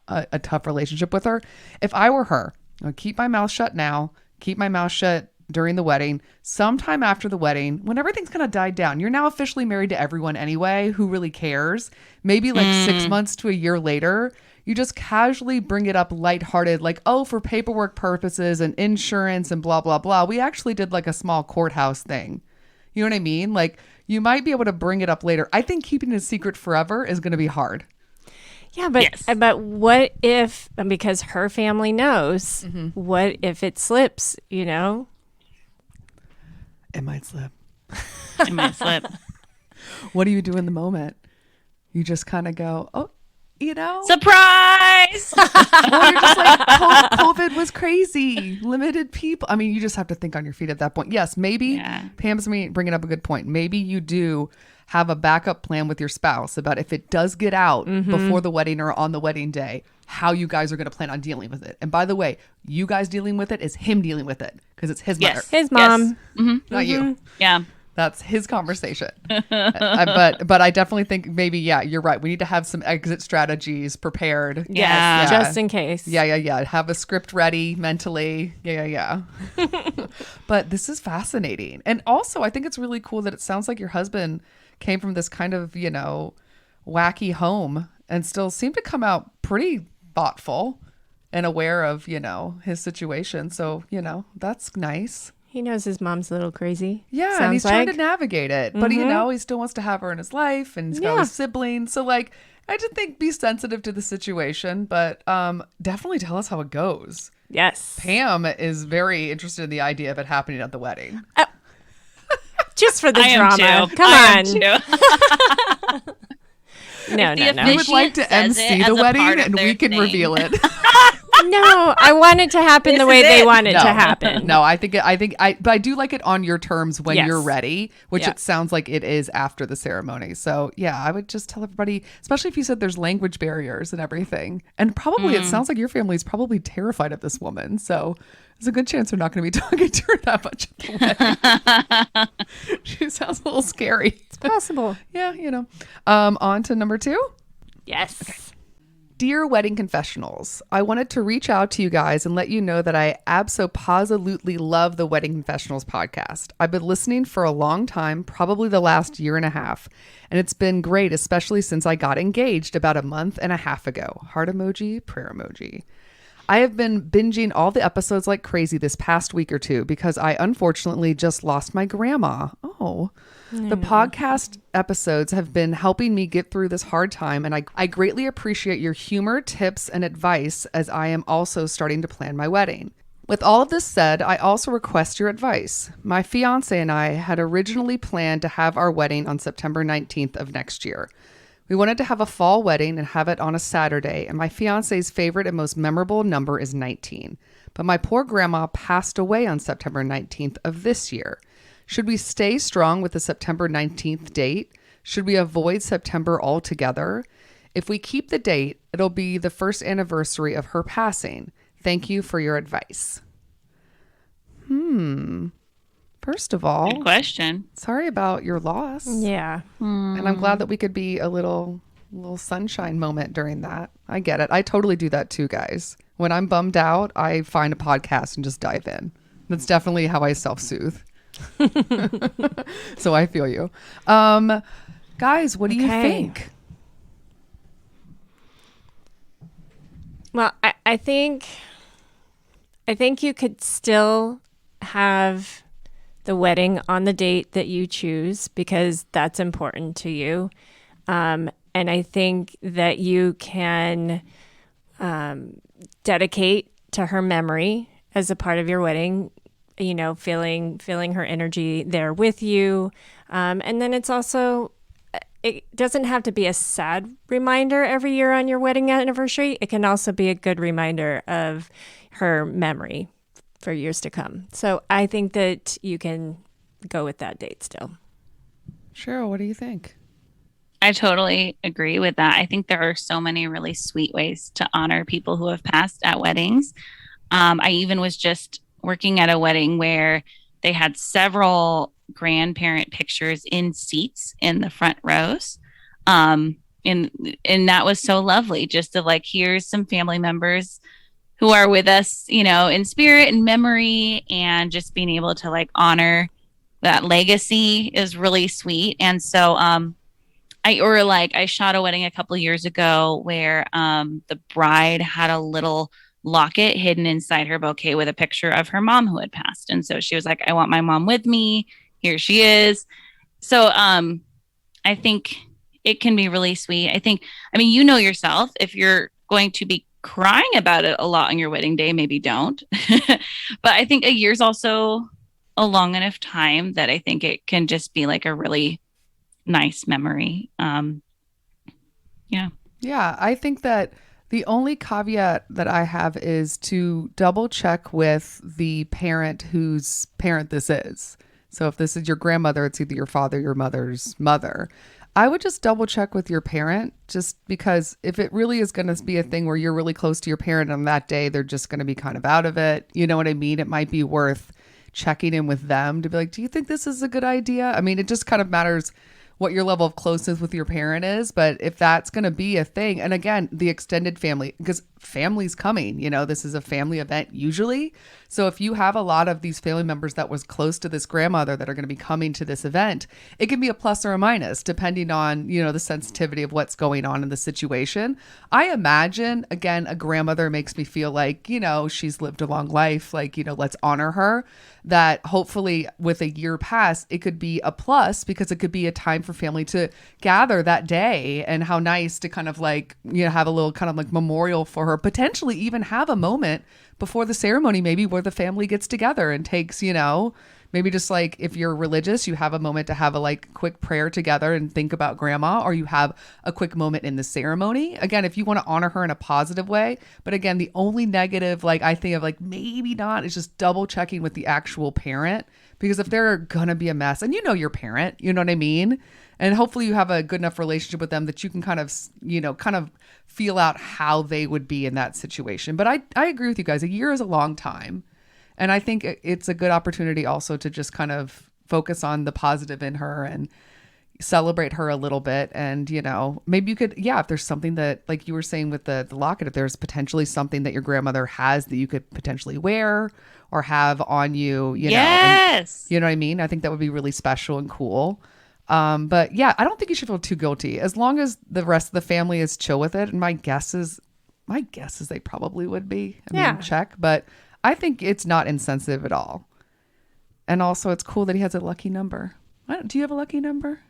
a tough relationship with her. If I were her, I would keep my mouth shut now, keep my mouth shut during the wedding, sometime after the wedding, when everything's going to die down. You're now officially married to everyone anyway. Who really cares? Maybe like 6 months to a year later, you just casually bring it up lighthearted, like, oh, for paperwork purposes and insurance and blah, blah, blah. We actually did like a small courthouse thing. You know what I mean? Like you might be able to bring it up later. I think keeping it a secret forever is going to be hard. Yeah, but what if, because her family knows, what if it slips, you know? It might slip. It might slip. What do you do in the moment? You just kind of go, oh, you know, surprise. Well, you're just like, COVID was crazy, limited people. I mean, you just have to think on your feet at that point. Yes, maybe Pam's bringing up a good point. Maybe you do have a backup plan with your spouse about if it does get out before the wedding or on the wedding day, how you guys are going to plan on dealing with it. And by the way, you guys dealing with it is him dealing with it because it's his mother. His mom. Yes. Not you. Yeah. That's his conversation. But I definitely think maybe, you're right. We need to have some exit strategies prepared. Yes, just in case. Yeah. Have a script ready mentally. Yeah. But this is fascinating. And also, I think it's really cool that it sounds like your husband came from this kind of, wacky home and still seemed to come out pretty thoughtful and aware of, his situation. So, that's nice. He knows his mom's a little crazy. Yeah, and he's trying to navigate it. But, he still wants to have her in his life, and he's got his siblings. So, I just think be sensitive to the situation, but definitely tell us how it goes. Yes. Pam is very interested in the idea of it happening at the wedding. Just for the I drama. am too. Come I on. am too. No. We would like to MC the wedding, and we can reveal it. No, I want it to happen the way they want it to happen. No, but I do like it on your terms when you're ready, which it sounds like it is after the ceremony. So yeah, I would just tell everybody, especially if you said there's language barriers and everything. And probably it sounds like your family's probably terrified of this woman. So there's a good chance they're not going to be talking to her that much at the wedding. She sounds a little scary. It's possible. Yeah, On to number 2. Yes. Okay. Dear Wedding Confessionals, I wanted to reach out to you guys and let you know that I abso-positively love the Wedding Confessionals podcast. I've been listening for a long time, probably the last year and a half, and it's been great, especially since I got engaged about a month and a half ago. Heart emoji, prayer emoji. I have been binging all the episodes like crazy this past week or two because I unfortunately just lost my grandma. Oh. The podcast episodes have been helping me get through this hard time, and I greatly appreciate your humor, tips, and advice as I am also starting to plan my wedding. With all of this said, I also request your advice. My fiance and I had originally planned to have our wedding on September 19th of next year. We wanted to have a fall wedding and have it on a Saturday, and my fiance's favorite and most memorable number is 19. But my poor grandma passed away on September 19th of this year. Should we stay strong with the September 19th date? Should we avoid September altogether? If we keep the date, it'll be the first anniversary of her passing. Thank you for your advice. First of all, Good question. Sorry about your loss. Yeah. And I'm glad that we could be a little sunshine moment during that. I get it. I totally do that too, guys. When I'm bummed out, I find a podcast and just dive in. That's definitely how I self-soothe. So I feel you. Guys, what do you think? Well, I think you could still have the wedding on the date that you choose because that's important to you. And I think that you can dedicate to her memory as a part of your wedding, feeling her energy there with you. And then it's also, it doesn't have to be a sad reminder every year on your wedding anniversary. It can also be a good reminder of her memory for years to come. So I think that you can go with that date still. Cheryl, what do you think? I totally agree with that. I think there are so many really sweet ways to honor people who have passed at weddings. I even was just working at a wedding where they had several grandparent pictures in seats in the front rows. And that was so lovely just to here's some family members who are with us, in spirit and memory, and just being able to honor that legacy is really sweet. And so, I shot a wedding a couple of years ago where the bride had a little locket hidden inside her bouquet with a picture of her mom who had passed. And so she was like, I want my mom with me. Here she is. So I think it can be really sweet. Yourself, if you're going to be crying about it a lot on your wedding day, maybe don't. But I think a year's also a long enough time that I think it can just be a really nice memory. Yeah, I think that the only caveat that I have is to double check with the parent whose parent this is. So if this is your grandmother, it's either your father, your mother's mother. I would just double check with your parent, just because if it really is going to be a thing where you're really close to your parent on that day, they're just going to be kind of out of it. You know what I mean? It might be worth checking in with them to be like, do you think this is a good idea? I mean, it just kind of matters what your level of closeness with your parent is. But if that's going to be a thing, and again, the extended family, because family's coming, this is a family event usually. So if you have a lot of these family members that was close to this grandmother that are going to be coming to this event, it can be a plus or a minus depending on, the sensitivity of what's going on in the situation. I imagine, again, a grandmother makes me feel like, she's lived a long life, like, let's honor her. That hopefully with a year past, it could be a plus because it could be a time for family to gather that day, and how nice to kind of like, have a little kind of like memorial for her, potentially even have a moment before the ceremony, maybe where the family gets together and takes, maybe just like if you're religious, you have a moment to have a like quick prayer together and think about grandma, or you have a quick moment in the ceremony. Again, if you want to honor her in a positive way. But again, the only negative, like I think of like maybe not, is just double checking with the actual parent, because if they're going to be a mess and your parent, you know what I mean? And hopefully you have a good enough relationship with them that you can kind of feel out how they would be in that situation. But I agree with you guys. A year is a long time. And I think it's a good opportunity also to just kind of focus on the positive in her and celebrate her a little bit. And, maybe you could, if there's something that, like you were saying with the locket, if there's potentially something that your grandmother has that you could potentially wear or have on you, yes. You know what I mean? I think that would be really special and cool. But yeah, I don't think you should feel too guilty as long as the rest of the family is chill with it. And my guess is they probably would be. I mean, check, but I think it's not insensitive at all. And also it's cool that he has a lucky number. Do you have a lucky number?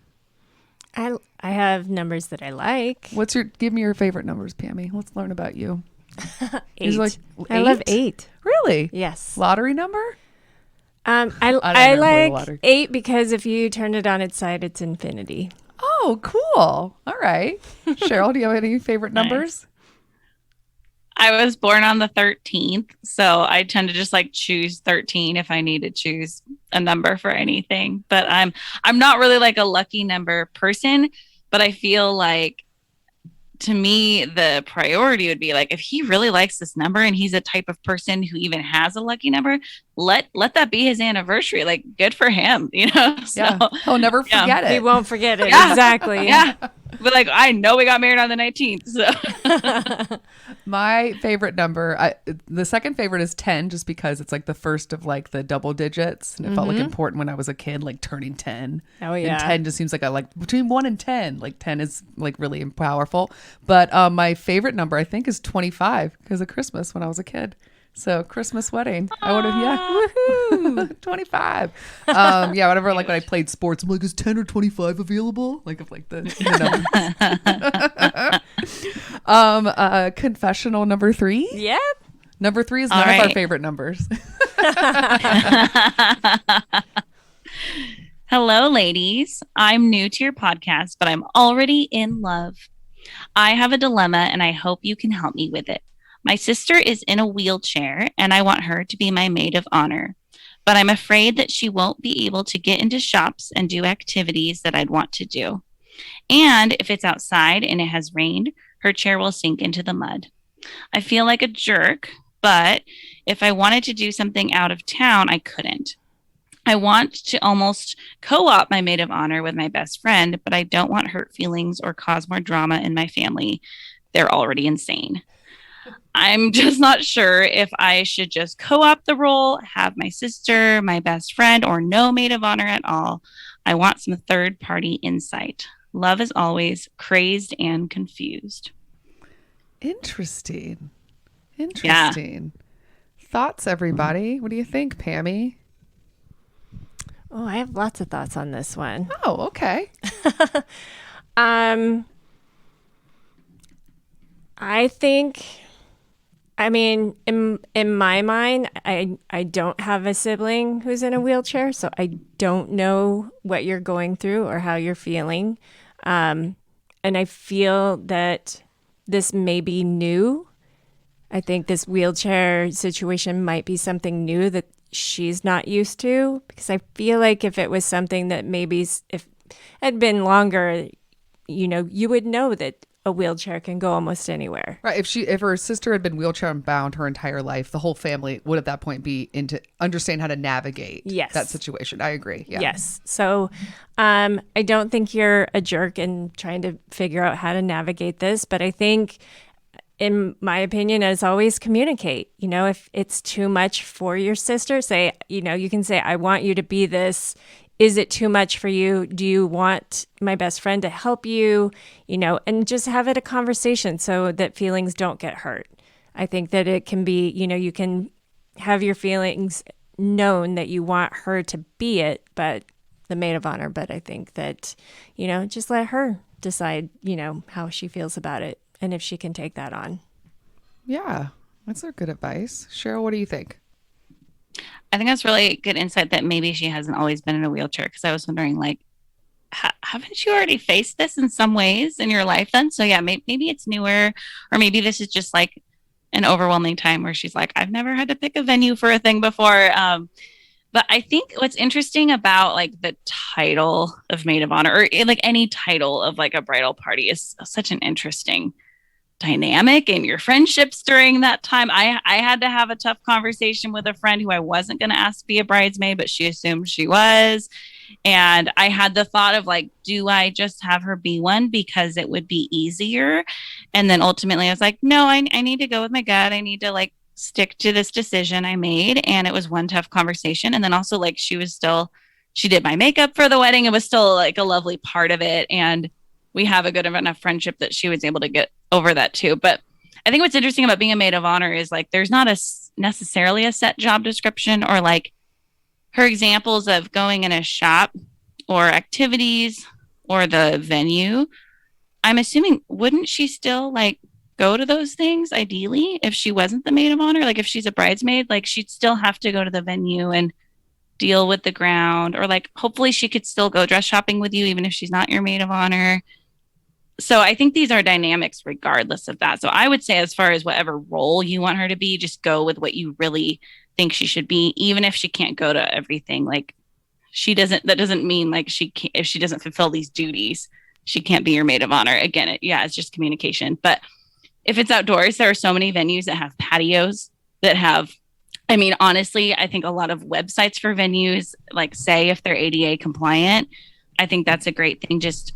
I have numbers that I like. Give me your favorite numbers, Pammy. Let's learn about you. 8. Like, I love 8. Really? Yes. Lottery number? I like 8 because if you turn it on its side, it's infinity. Oh, cool. All right. Cheryl, do you have any favorite numbers? I was born on the 13th, so I tend to just like choose 13 if I need to choose a number for anything. But I'm not really like a lucky number person, but I feel like to me, the priority would be like, if he really likes this number and he's a type of person who even has a lucky number, let that be his anniversary. Like, good for him, So, yeah. He'll never forget it. He won't forget it. Exactly. Yeah. But like, I know we got married on the 19th. So my favorite number, the second favorite is 10, just because it's like the first of like the double digits. And it felt like important when I was a kid, like turning 10. Oh yeah. And 10 just seems like between 1 and 10, like 10 is like really powerful. But my favorite number, I think, is 25 because of Christmas when I was a kid. So Christmas wedding, I would have, woohoo, 25. Whatever. Like when I played sports, I'm like, is 10 or 25 available? Like if like the confessional number 3. Yep. Number 3 is none of our favorite numbers. Hello, ladies. I'm new to your podcast, but I'm already in love. I have a dilemma, and I hope you can help me with it. My sister is in a wheelchair, and I want her to be my maid of honor. But I'm afraid that she won't be able to get into shops and do activities that I'd want to do. And if it's outside and it has rained, her chair will sink into the mud. I feel like a jerk, but if I wanted to do something out of town, I couldn't. I want to almost co-op my maid of honor with my best friend, but I don't want hurt feelings or cause more drama in my family. They're already insane. I'm just not sure if I should just co-op the role, have my sister, my best friend, or no maid of honor at all. I want some third-party insight. Love as always, crazed and confused. Interesting. Yeah. Thoughts, everybody? What do you think, Pammy? Oh, I have lots of thoughts on this one. Oh, okay. I think, in my mind, I don't have a sibling who's in a wheelchair, so I don't know what you're going through or how you're feeling. And I feel that this may be new. I think this wheelchair situation might be something new that she's not used to, because I feel like if it was something that maybe if it had been longer, you know, you would know that a wheelchair can go almost anywhere. Right. If her sister had been wheelchair bound her entire life, the whole family would at that point be into understand how to navigate that situation. I agree. Yeah. Yes. So I don't think you're a jerk in trying to figure out how to navigate this, but I think, in my opinion, as always, communicate. You know, if it's too much for your sister, say, you know, you can say, I want you to be this. Is it too much for you? Do you want my best friend to help you? You know, and just have it a conversation so that feelings don't get hurt. I think that it can be, you know, you can have your feelings known that you want her to be it, but the maid of honor. But I think that, you know, just let her decide, you know, how she feels about it and if she can take that on. Yeah, that's a good advice. Cheryl, what do you think? I think that's really good insight that maybe she hasn't always been in a wheelchair, because I was wondering, like, haven't you already faced this in some ways in your life then? So yeah, maybe it's newer, or maybe this is just like an overwhelming time where she's like, I've never had to pick a venue for a thing before. But I think what's interesting about like the title of Maid of Honor, or like any title of like a bridal party, is such an interesting dynamic in your friendships during that time. I had to have a tough conversation with a friend who I wasn't going to ask to be a bridesmaid, but she assumed she was. And I had the thought of like, do I just have her be one because it would be easier? And then ultimately I was like, no, I need to go with my gut. I need to like stick to this decision I made. And it was one tough conversation. And then also like she did my makeup for the wedding. It was still like a lovely part of it. And we have a good enough friendship that she was able to get over that too. But I think what's interesting about being a maid of honor is like, there's not necessarily a set job description, or like her examples of going in a shop or activities or the venue. I'm assuming, wouldn't she still like go to those things ideally if she wasn't the maid of honor? Like if she's a bridesmaid, like she'd still have to go to the venue and deal with the ground, or like hopefully she could still go dress shopping with you even if she's not your maid of honor. So I think these are dynamics regardless of that. So I would say, as far as whatever role you want her to be, just go with what you really think she should be, even if she can't go to everything. Like that doesn't mean like she can't, if she doesn't fulfill these duties, she can't be your maid of honor. Again, it's just communication. But if it's outdoors, there are so many venues that have patios that have, I mean, honestly, I think a lot of websites for venues, like say if they're ADA compliant, I think that's a great thing. Just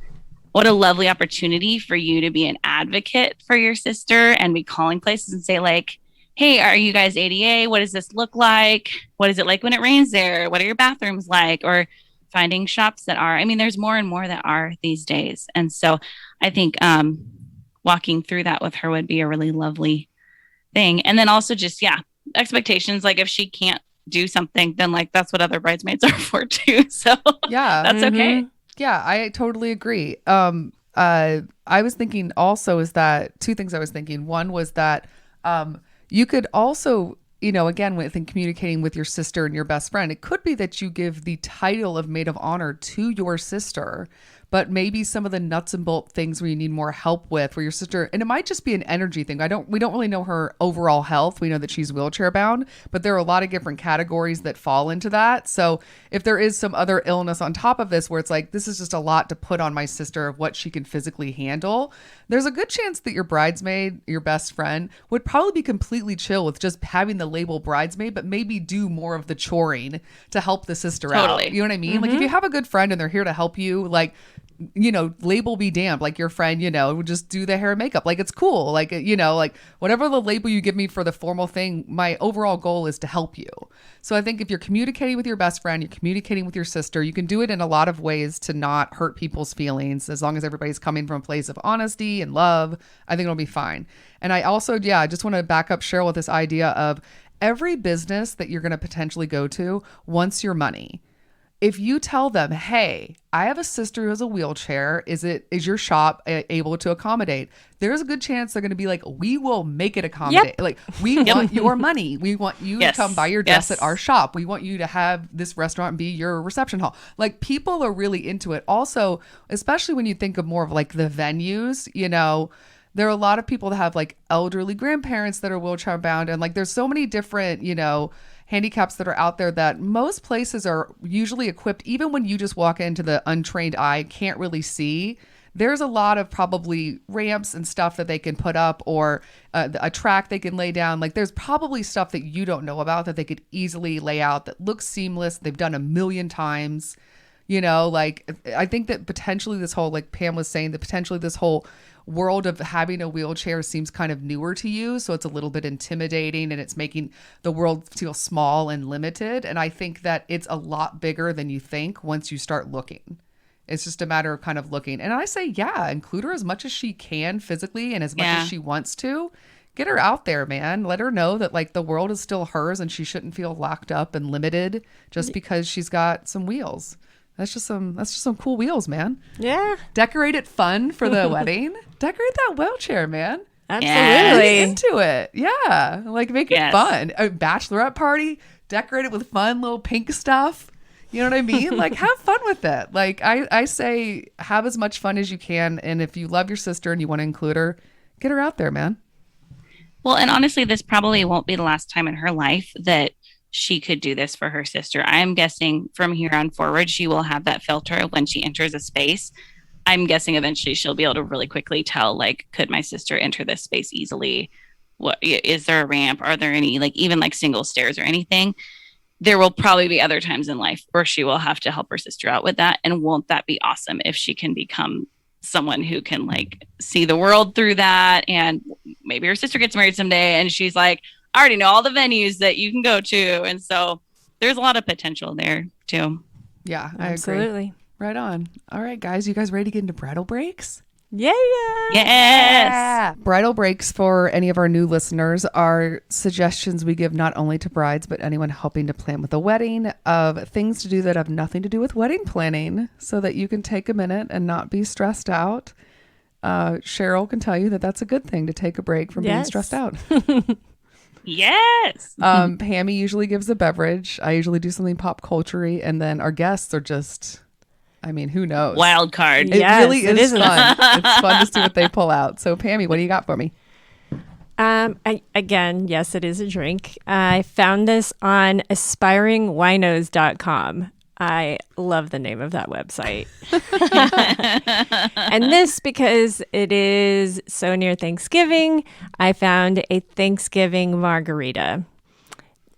what a lovely opportunity for you to be an advocate for your sister and be calling places and say like, hey, are you guys ADA? What does this look like? What is it like when it rains there? What are your bathrooms like? Or finding shops that are, I mean, there's more and more that are these days. And so I think walking through that with her would be a really lovely thing. And then also just, expectations. Like if she can't do something, then like that's what other bridesmaids are for too. So yeah, that's okay. Yeah, I totally agree. I was thinking also is that two things I was thinking. One was that you could also, you know, again, within communicating with your sister and your best friend, it could be that you give the title of maid of honor to your sister, but maybe some of the nuts and bolt things where you need more help with, where your sister, and it might just be an energy thing. We don't really know her overall health. We know that she's wheelchair bound, but there are a lot of different categories that fall into that. So if there is some other illness on top of this, where it's like, this is just a lot to put on my sister of what she can physically handle, there's a good chance that your bridesmaid, your best friend, would probably be completely chill with just having the label bridesmaid, but maybe do more of the choring to help the sister out. You know what I mean? Like if you have a good friend and they're here to help you, like, you know, label be damned, like your friend, you know, would just do the hair and makeup. Like it's cool. Like, you know, like whatever the label you give me for the formal thing, my overall goal is to help you. So I think if you're communicating with your best friend, you're communicating with your sister, you can do it in a lot of ways to not hurt people's feelings. As long as everybody's coming from a place of honesty and love, I think it'll be fine. And I also, I just want to back up Cheryl with this idea of every business that you're going to potentially go to wants your money. If you tell them, hey, I have a sister who has a wheelchair, is your shop able to accommodate? There's a good chance they're going to be like, we will make it accommodate. Yep. Like, we want your money. We want you to come buy your dress at our shop. We want you to have this restaurant be your reception hall. Like, people are really into it. Also, especially when you think of more of like the venues, you know, there are a lot of people that have like elderly grandparents that are wheelchair bound. And like, there's so many different, you know, handicaps that are out there that most places are usually equipped, even when you just walk into the untrained eye, can't really see. There's a lot of probably ramps and stuff that they can put up, or a track they can lay down. Like there's probably stuff that you don't know about that they could easily lay out that looks seamless. They've done a million times, you know, like I think that potentially this whole, like Pam was saying, that potentially this whole world of having a wheelchair seems kind of newer to you. So it's a little bit intimidating and it's making the world feel small and limited. And I think that it's a lot bigger than you think once you start looking. It's just a matter of kind of looking. And I say, yeah, include her as much as she can physically and as much as she wants to. Get her out there, man. Let her know that like the world is still hers and she shouldn't feel locked up and limited just because she's got some wheels. That's just some cool wheels, man. Yeah. Decorate it fun for the wedding. Decorate that wheelchair, man. Absolutely. Get into it. Yeah. Like make it fun. A bachelorette party, decorate it with fun little pink stuff. You know what I mean? Like have fun with it. Like I say have as much fun as you can. And if you love your sister and you want to include her, get her out there, man. Well, and honestly, this probably won't be the last time in her life that she could do this for her sister. I'm guessing from here on forward, she will have that filter when she enters a space. I'm guessing eventually she'll be able to really quickly tell, like, could my sister enter this space easily? What is there a ramp? Are there any, like, even like single stairs or anything? There will probably be other times in life where she will have to help her sister out with that. And won't that be awesome if she can become someone who can like see the world through that? And maybe her sister gets married someday and she's like, I already know all the venues that you can go to. And so there's a lot of potential there too. Yeah, I absolutely agree. Right on. All right, guys, you guys ready to get into bridal breaks? Yeah. Yes. Bridal breaks for any of our new listeners are suggestions we give not only to brides, but anyone helping to plan with a wedding of things to do that have nothing to do with wedding planning so that you can take a minute and not be stressed out. Cheryl can tell you that that's a good thing to take a break from being stressed out. Yes. Pammy usually gives a beverage. I usually do something pop culture-y, and then our guests are just, I mean, who knows? Wild card. It really is fun. It's fun to see what they pull out. So, Pammy, what do you got for me? Again, yes, it is a drink. I found this on aspiringwinos.com. I love the name of that website. And this, because it is so near Thanksgiving, I found a Thanksgiving margarita.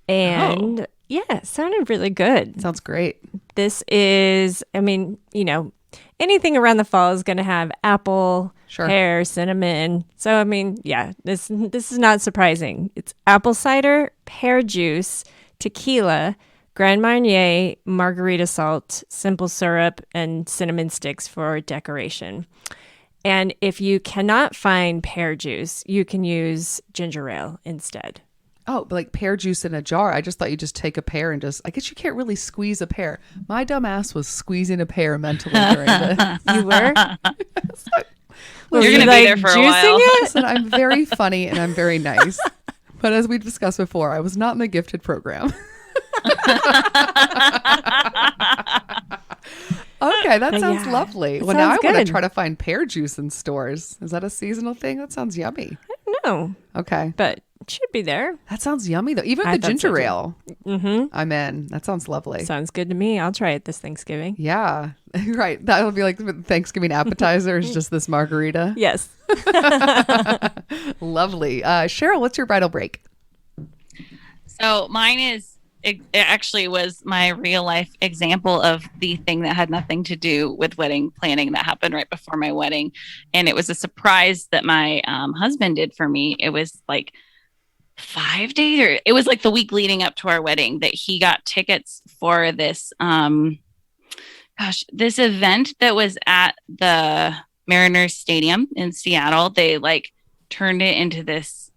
And yeah, it sounded really good. Sounds great. This is, I mean, you know, anything around the fall is going to have apple, pear, cinnamon. So, I mean, yeah, this is not surprising. It's apple cider, pear juice, tequila, Grand Marnier, margarita salt, simple syrup, and cinnamon sticks for decoration. And if you cannot find pear juice, you can use ginger ale instead. Oh, but like pear juice in a jar. I just thought you just take a pear and just, I guess you can't really squeeze a pear. My dumb ass was squeezing a pear mentally during this. You were? You're going to be there for a while. Listen, I'm very funny and I'm very nice. But as we discussed before, I was not in the gifted program. Okay, that sounds lovely. Well, now I want to try to find pear juice in stores. Is that a seasonal thing? That sounds yummy. I don't know. Okay. But it should be there. That sounds yummy, though. Even the ginger ale. Mm-hmm. I'm in. That sounds lovely. Sounds good to me. I'll try it this Thanksgiving. Yeah. Right. That'll be like the Thanksgiving appetizer is just this margarita. Yes. Lovely. Cheryl, what's your bridal break? So mine is, it actually was my real life example of the thing that had nothing to do with wedding planning that happened right before my wedding. And it was a surprise that my husband did for me. It was like 5 days, or it was like the week leading up to our wedding, that he got tickets for this, this event that was at the Mariners Stadium in Seattle. They like turned it into this,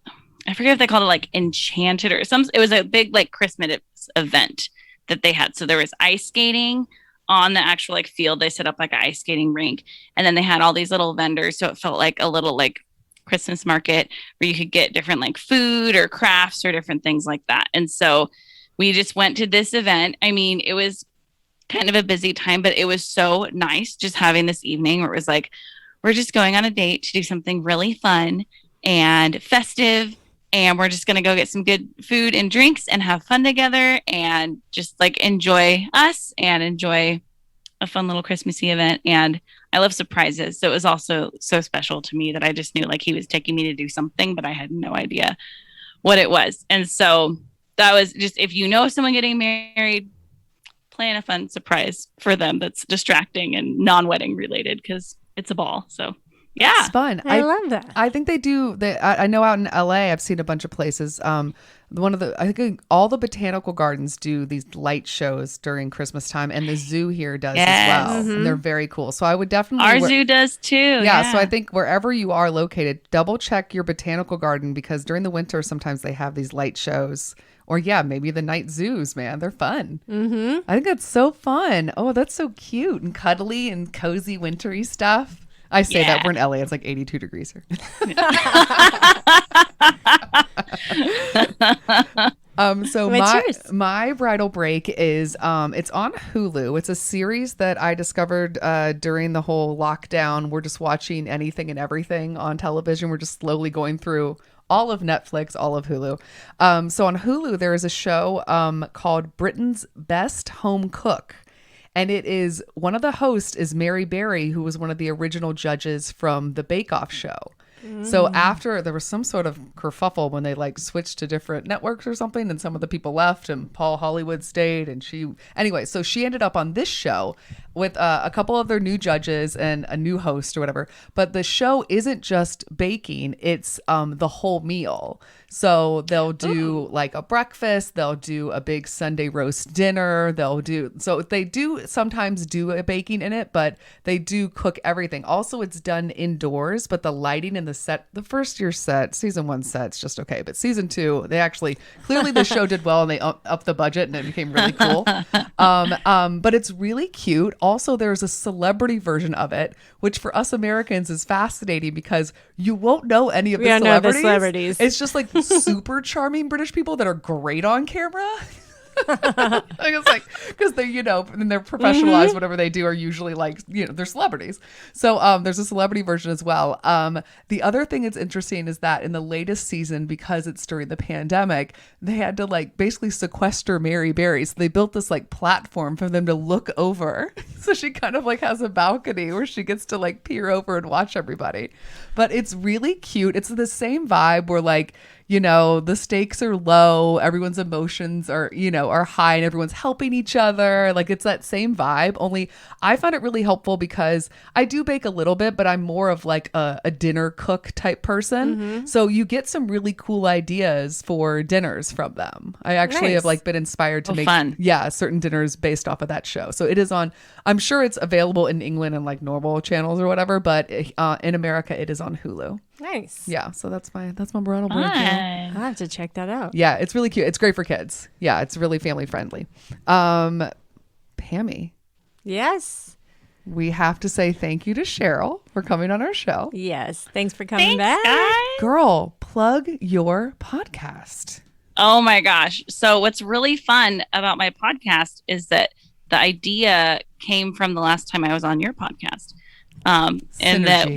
I forget if they called it like Enchanted or some. It was a big like Christmas event that they had. So there was ice skating on the actual like field. They set up like an ice skating rink, and then they had all these little vendors. So it felt like a little like Christmas market where you could get different like food or crafts or different things like that. And so we just went to this event. I mean, it was kind of a busy time, but it was so nice just having this evening where it was like, we're just going on a date to do something really fun and festive and we're just going to go get some good food and drinks and have fun together and just like enjoy us and enjoy a fun little Christmassy event. And I love surprises. So it was also so special to me that I just knew like he was taking me to do something, but I had no idea what it was. And so that was just, if you know someone getting married, plan a fun surprise for them that's distracting and non-wedding related, because it's a ball. So yeah, it's fun. I love that. I think they do. I know out in LA, I've seen a bunch of places. I think all the botanical gardens do these light shows during Christmas time, and the zoo here does as well. And they're very cool. So I would definitely. Our zoo does too. Yeah. So I think wherever you are located, double check your botanical garden, because during the winter sometimes they have these light shows. Or maybe the night zoos, man. They're fun. I think that's so fun. Oh, that's so cute and cuddly and cozy wintry stuff. I say that we're in LA. It's like 82 degrees here. So my bridal break is it's on Hulu. It's a series that I discovered during the whole lockdown. We're just watching anything and everything on television. We're just slowly going through all of Netflix, all of Hulu. So on Hulu, there is a show called Britain's Best Home Cook. And it is, one of the hosts is Mary Berry, who was one of the original judges from the Bake Off show. So after there was some sort of kerfuffle when they like switched to different networks or something, and some of the people left and Paul Hollywood stayed, and so she ended up on this show with a couple of their new judges and a new host or whatever. But the show isn't just baking, it's the whole meal. So they'll do like a breakfast, they'll do a big Sunday roast dinner, so they do sometimes do a baking in it, but they do cook everything. Also, it's done indoors, but the lighting in the set, the first year set, season 1 set's just okay, but season 2, they actually, clearly the show did well and they upped the budget and it became really cool. But it's really cute. Also, there's a celebrity version of it, which for us Americans is fascinating because you won't know any of the celebrities. It's just like super charming British people that are great on camera. I guess like because they and they're professionalized, whatever they do are usually like they're celebrities. So there's a celebrity version as well. The other thing that's interesting is that in the latest season, because it's during the pandemic, they had to like basically sequester Mary Berry. So they built this like platform for them to look over. So she kind of like has a balcony where she gets to like peer over and watch everybody. But it's really cute. It's the same vibe where like the stakes are low, everyone's emotions are high, and everyone's helping each other. Like it's that same vibe, only I found it really helpful because I do bake a little bit, but I'm more of like a dinner cook type person. So you get some really cool ideas for dinners from them. I actually have like been inspired to make fun. Certain dinners based off of that show. So it is on, I'm sure it's available in England and like normal channels or whatever, but in America it is on Hulu. Nice. Yeah, so that's my bridal break. I'll have to check that out. Yeah, it's really cute. It's great for kids. Yeah, it's really family friendly. Pammy. Yes. We have to say thank you to Cheryl for coming on our show. Yes. Thanks for coming back. Guys. Girl, plug your podcast. Oh my gosh. So what's really fun about my podcast is that the idea came from the last time I was on your podcast. And that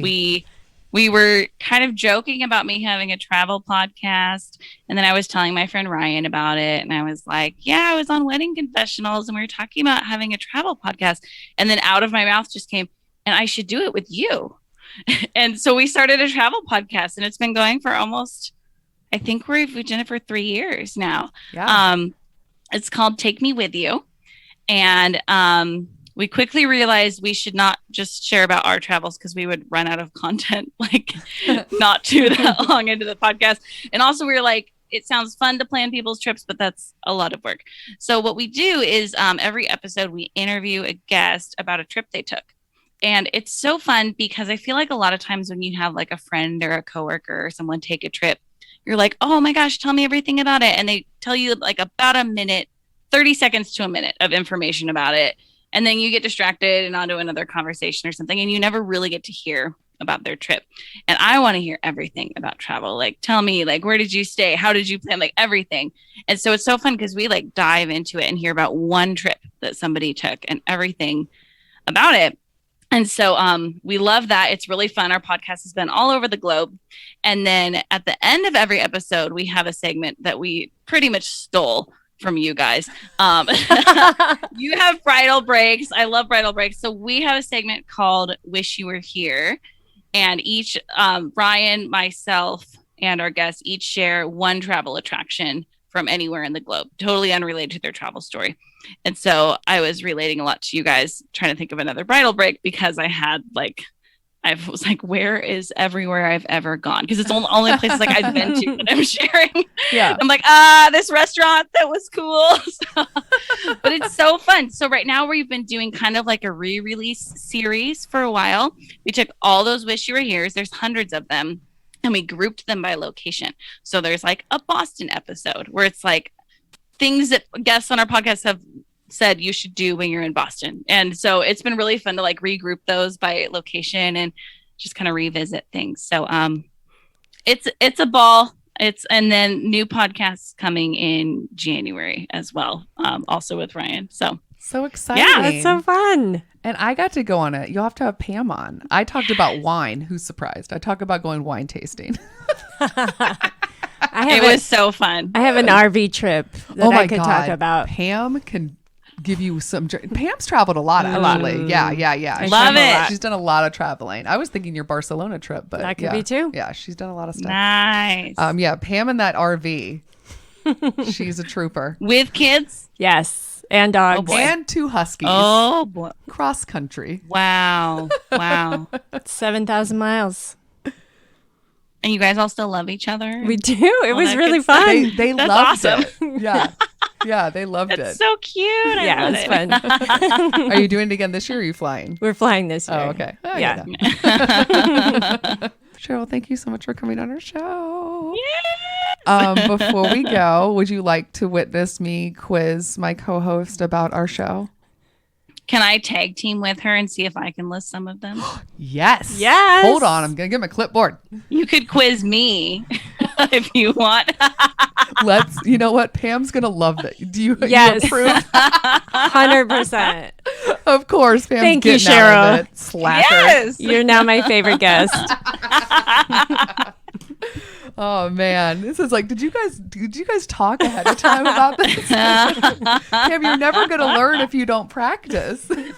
we were kind of joking about me having a travel podcast. And then I was telling my friend Ryan about it. And I was like, I was on Wedding Confessionals and we were talking about having a travel podcast. And then out of my mouth just came, and I should do it with you. And so we started a travel podcast, and it's been going for almost, I think we've done it for 3 years now. Yeah. It's called Take Me With You. And we quickly realized we should not just share about our travels because we would run out of content, like not too that long into the podcast. And also we were like, it sounds fun to plan people's trips, but that's a lot of work. So what we do is every episode we interview a guest about a trip they took. And it's so fun because I feel like a lot of times when you have like a friend or a coworker or someone take a trip, you're like, oh my gosh, tell me everything about it. And they tell you like about a minute, 30 seconds to a minute of information about it. And then you get distracted and onto another conversation or something, and you never really get to hear about their trip. And I want to hear everything about travel. Like, tell me, like, where did you stay? How did you plan? Like everything. And so it's so fun because we like dive into it and hear about one trip that somebody took and everything about it. And so we love that. It's really fun. Our podcast has been all over the globe. And then at the end of every episode, we have a segment that we pretty much stole from you guys. You have bridal breaks. I love bridal breaks. So we have a segment called Wish You Were Here. And each, Ryan, myself, and our guests each share one travel attraction from anywhere in the globe, totally unrelated to their travel story. And so I was relating a lot to you guys, trying to think of another bridal break, because I was like, where is everywhere I've ever gone? Because it's only places like I've been to that I'm sharing. Yeah. I'm like, this restaurant, that was cool. But it's so fun. So right now we've been doing kind of like a re-release series for a while. We took all those Wish You Were Here's, there's hundreds of them, and we grouped them by location. So there's like a Boston episode where it's like things that guests on our podcast have said you should do when you're in Boston. And so it's been really fun to like regroup those by location and just kind of revisit things. So it's a ball. And then new podcasts coming in January as well. Also with Ryan. So exciting. Yeah, that's so fun. And I got to go on it. You'll have to have Pam on. I talked about wine. Who's surprised? I talk about going wine tasting. It was so fun. I have an RV trip that I could talk about. Pam can give you some. Pam's traveled a lot, actually. Yeah. I love it. She's done a lot of traveling. I was thinking your Barcelona trip, but that could be too. Yeah, she's done a lot of stuff. Nice. Yeah, Pam in that RV. She's a trooper. With kids? Yes. And dogs. Oh, and 2 huskies. Oh, boy. Cross country. Wow. 7,000 miles. And you guys all still love each other? We do. It was really fun. They That's loved awesome. it. Yeah. Yeah, they loved That's it. so cute. Yeah, it was fun. Are you doing it again this year, or are you flying? We're flying this year. Oh, okay. Oh, yeah. Cheryl, thank you so much for coming on our show. Yes. Before we go, would you like to witness me quiz my co-host about our show? Can I tag team with her and see if I can list some of them? Yes. Yes. Hold on. I'm going to get my clipboard. You could quiz me if you want. You know what? Pam's going to love that. Do you, yes. you approve? 100%. Of course, Pam's Thank you, getting Cheryl. out of it. Slacker. Yes. You're now my favorite guest. Oh man, this is like, did you guys talk ahead of time about this? Pam, you're never going to learn if you don't practice. Why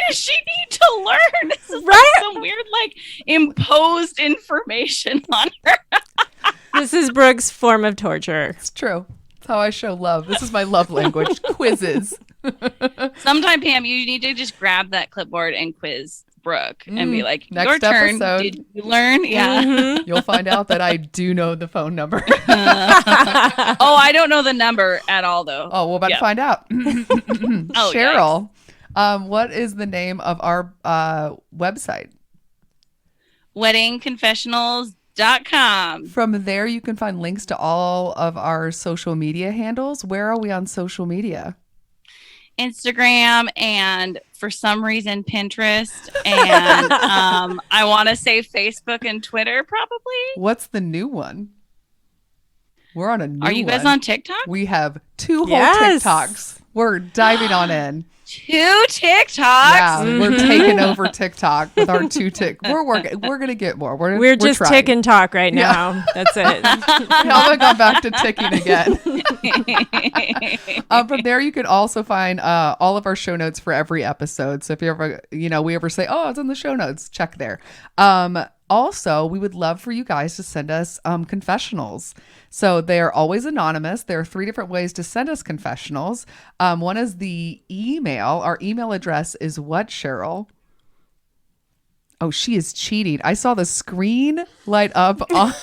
does she need to learn? This is like some weird, like, imposed information on her. This is Brooke's form of torture. It's true. It's how I show love. This is my love language. Quizzes. Sometime, Pam, you need to just grab that clipboard and quiz Brooke and be like, next your turn. episode. Did you learn? Yeah. Mm-hmm. You'll find out that I do know the phone number. Oh, I don't know the number at all, though. Oh, we're about to find out. Cheryl, what is the name of our website? weddingconfessionals.com. From there, you can find links to all of our social media handles. Where are we on social media? Instagram and for some reason Pinterest and I want to say Facebook and Twitter probably. What's the new one? We're on a new one. Are you guys on TikTok? We have 2 whole TikToks. We're diving on in. 2 TikToks. Yeah, we're taking over TikTok with our 2 We're working. We're gonna get more. We're just trying. tick and talk right now. Yeah. That's it. We haven't gone back to ticking again. From there, you can also find all of our show notes for every episode. So if you ever, we ever say, "Oh, it's in the show notes," check there. Also, we would love for you guys to send us confessionals. So they're always anonymous. There are 3 different ways to send us confessionals. One is the email. Our email address is what, Cheryl? Oh, she is cheating. I saw the screen light up on.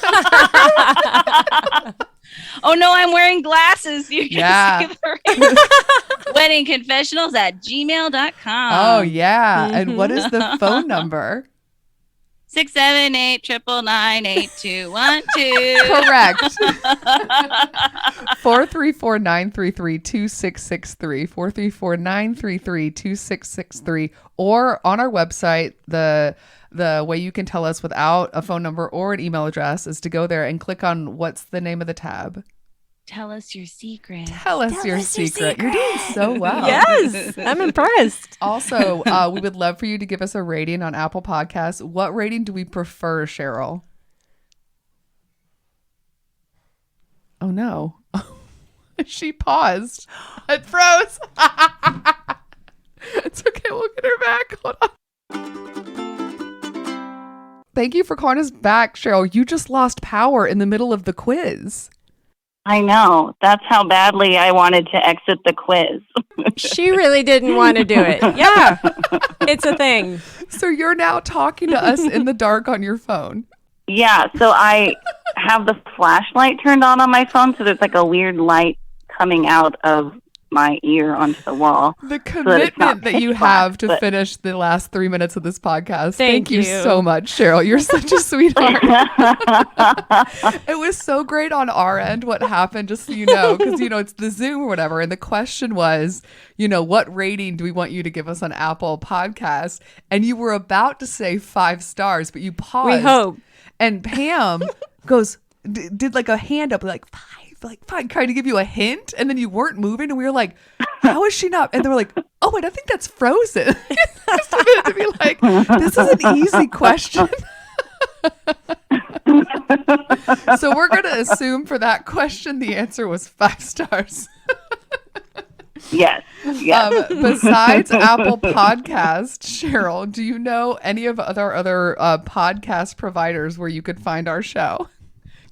Oh, no, I'm wearing glasses. You can see the weddingconfessionals@gmail.com. Oh, yeah. Mm-hmm. And what is the phone number? 678-999-8212. Correct. 434-933-2663. 434-933-2663. Or on our website, the way you can tell us without a phone number or an email address is to go there and click on what's the name of the tab? Tell us your secret. Tell us your secret. You're doing so well. Yes, I'm impressed. Also, we would love for you to give us a rating on Apple Podcasts. What rating do we prefer, Cheryl? Oh, no. She paused. It froze. It's okay. We'll get her back. Hold on. Thank you for calling us back, Cheryl. You just lost power in the middle of the quiz. I know. That's how badly I wanted to exit the quiz. She really didn't want to do it. Yeah, it's a thing. So you're now talking to us in the dark on your phone. Yeah, so I have the flashlight turned on my phone, so there's like a weird light coming out of my ear onto the wall. The commitment that you have to finish the last 3 minutes of this podcast. Thank you so much, Cheryl. You're such a sweetheart. It was so great on our end what happened, just so you know, because, it's the Zoom or whatever. And the question was, what rating do we want you to give us on Apple Podcasts? And you were about to say 5 stars, but you paused. We hope. And Pam goes, did like a hand up, like 5. Like, fine, trying to give you a hint, and then you weren't moving, and we were like, how is she not? And they were like, oh, wait, I think that's frozen. Just a minute to be like, this is an easy question. So we're going to assume for that question, the answer was 5 stars. Yes. Besides Apple Podcast, Cheryl, do you know any of other podcast providers where you could find our show?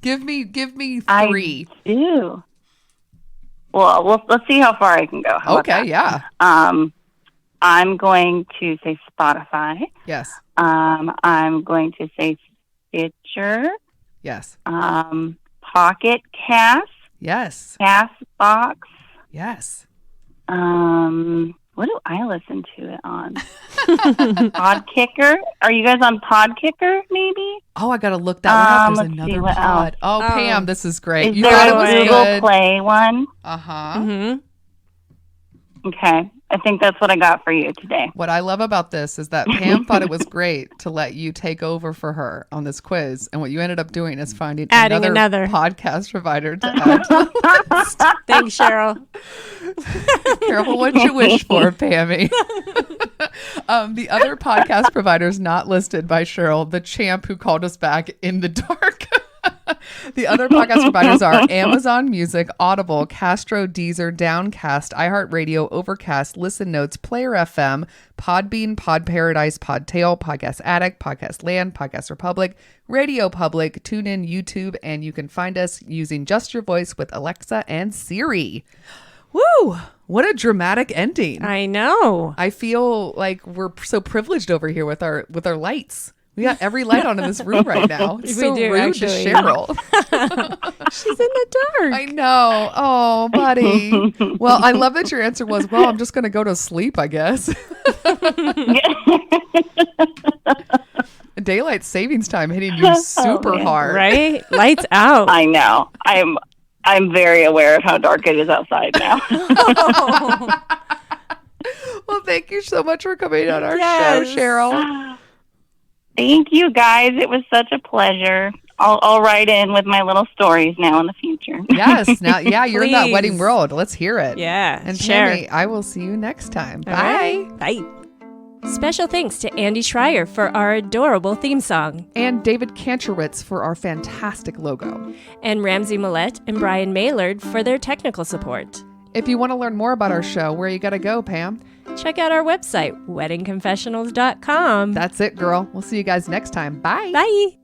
Give me 3. I do. Well, let's see how far I can go. How about that? Yeah. I'm going to say Spotify. Yes. I'm going to say Stitcher. Yes. Pocket Cast. Yes. Castbox. Yes. What do I listen to it on? Podkicker? Are you guys on Podkicker, maybe? Oh, I got to look that one up. There's let's another see what pod. else. Oh, Pam, this is great. Is You there thought a it was Google good. Play one? Uh-huh. Mm-hmm. Okay. I think that's what I got for you today. What I love about this is that Pam thought it was great to let you take over for her on this quiz. And what you ended up doing is finding another podcast provider to add to the list. Thanks, Cheryl. Careful what you wish for, Pammy. The other podcast providers not listed by Cheryl, the champ who called us back in the dark. The other podcast providers are Amazon Music, Audible, Castro, Deezer, Downcast, iHeartRadio, Overcast, Listen Notes, Player FM, Podbean, Pod Paradise, Podtail, Podcast Addict, Podcast Land, Podcast Republic, Radio Public, TuneIn, YouTube, and you can find us using Just Your Voice with Alexa and Siri. Woo! What a dramatic ending. I know. I feel like we're so privileged over here with our lights. We got every light on in this room right now. It's so rude actually. to Cheryl. She's in the dark. I know. Oh, buddy. Well, I love that your answer was, well, I'm just going to go to sleep, I guess. Daylight savings time hitting you super hard. Right? Lights out. I know. I'm very aware of how dark it is outside now. Well, thank you so much for coming on our show, Cheryl. Thank you, guys. It was such a pleasure. I'll write in with my little stories now in the future. Yes. Now, you're in that Please. wedding world. Let's hear it. Yeah. And share. Tammy, I will see you next time. All Bye. right. Bye. Special thanks to Andy Schreier for our adorable theme song. And David Kantrowitz for our fantastic logo. And Ramsey Millette and Brian Maylard for their technical support. If you want to learn more about our show, where you got to go, Pam? Check out our website, weddingconfessionals.com. That's it, girl. We'll see you guys next time. Bye. Bye.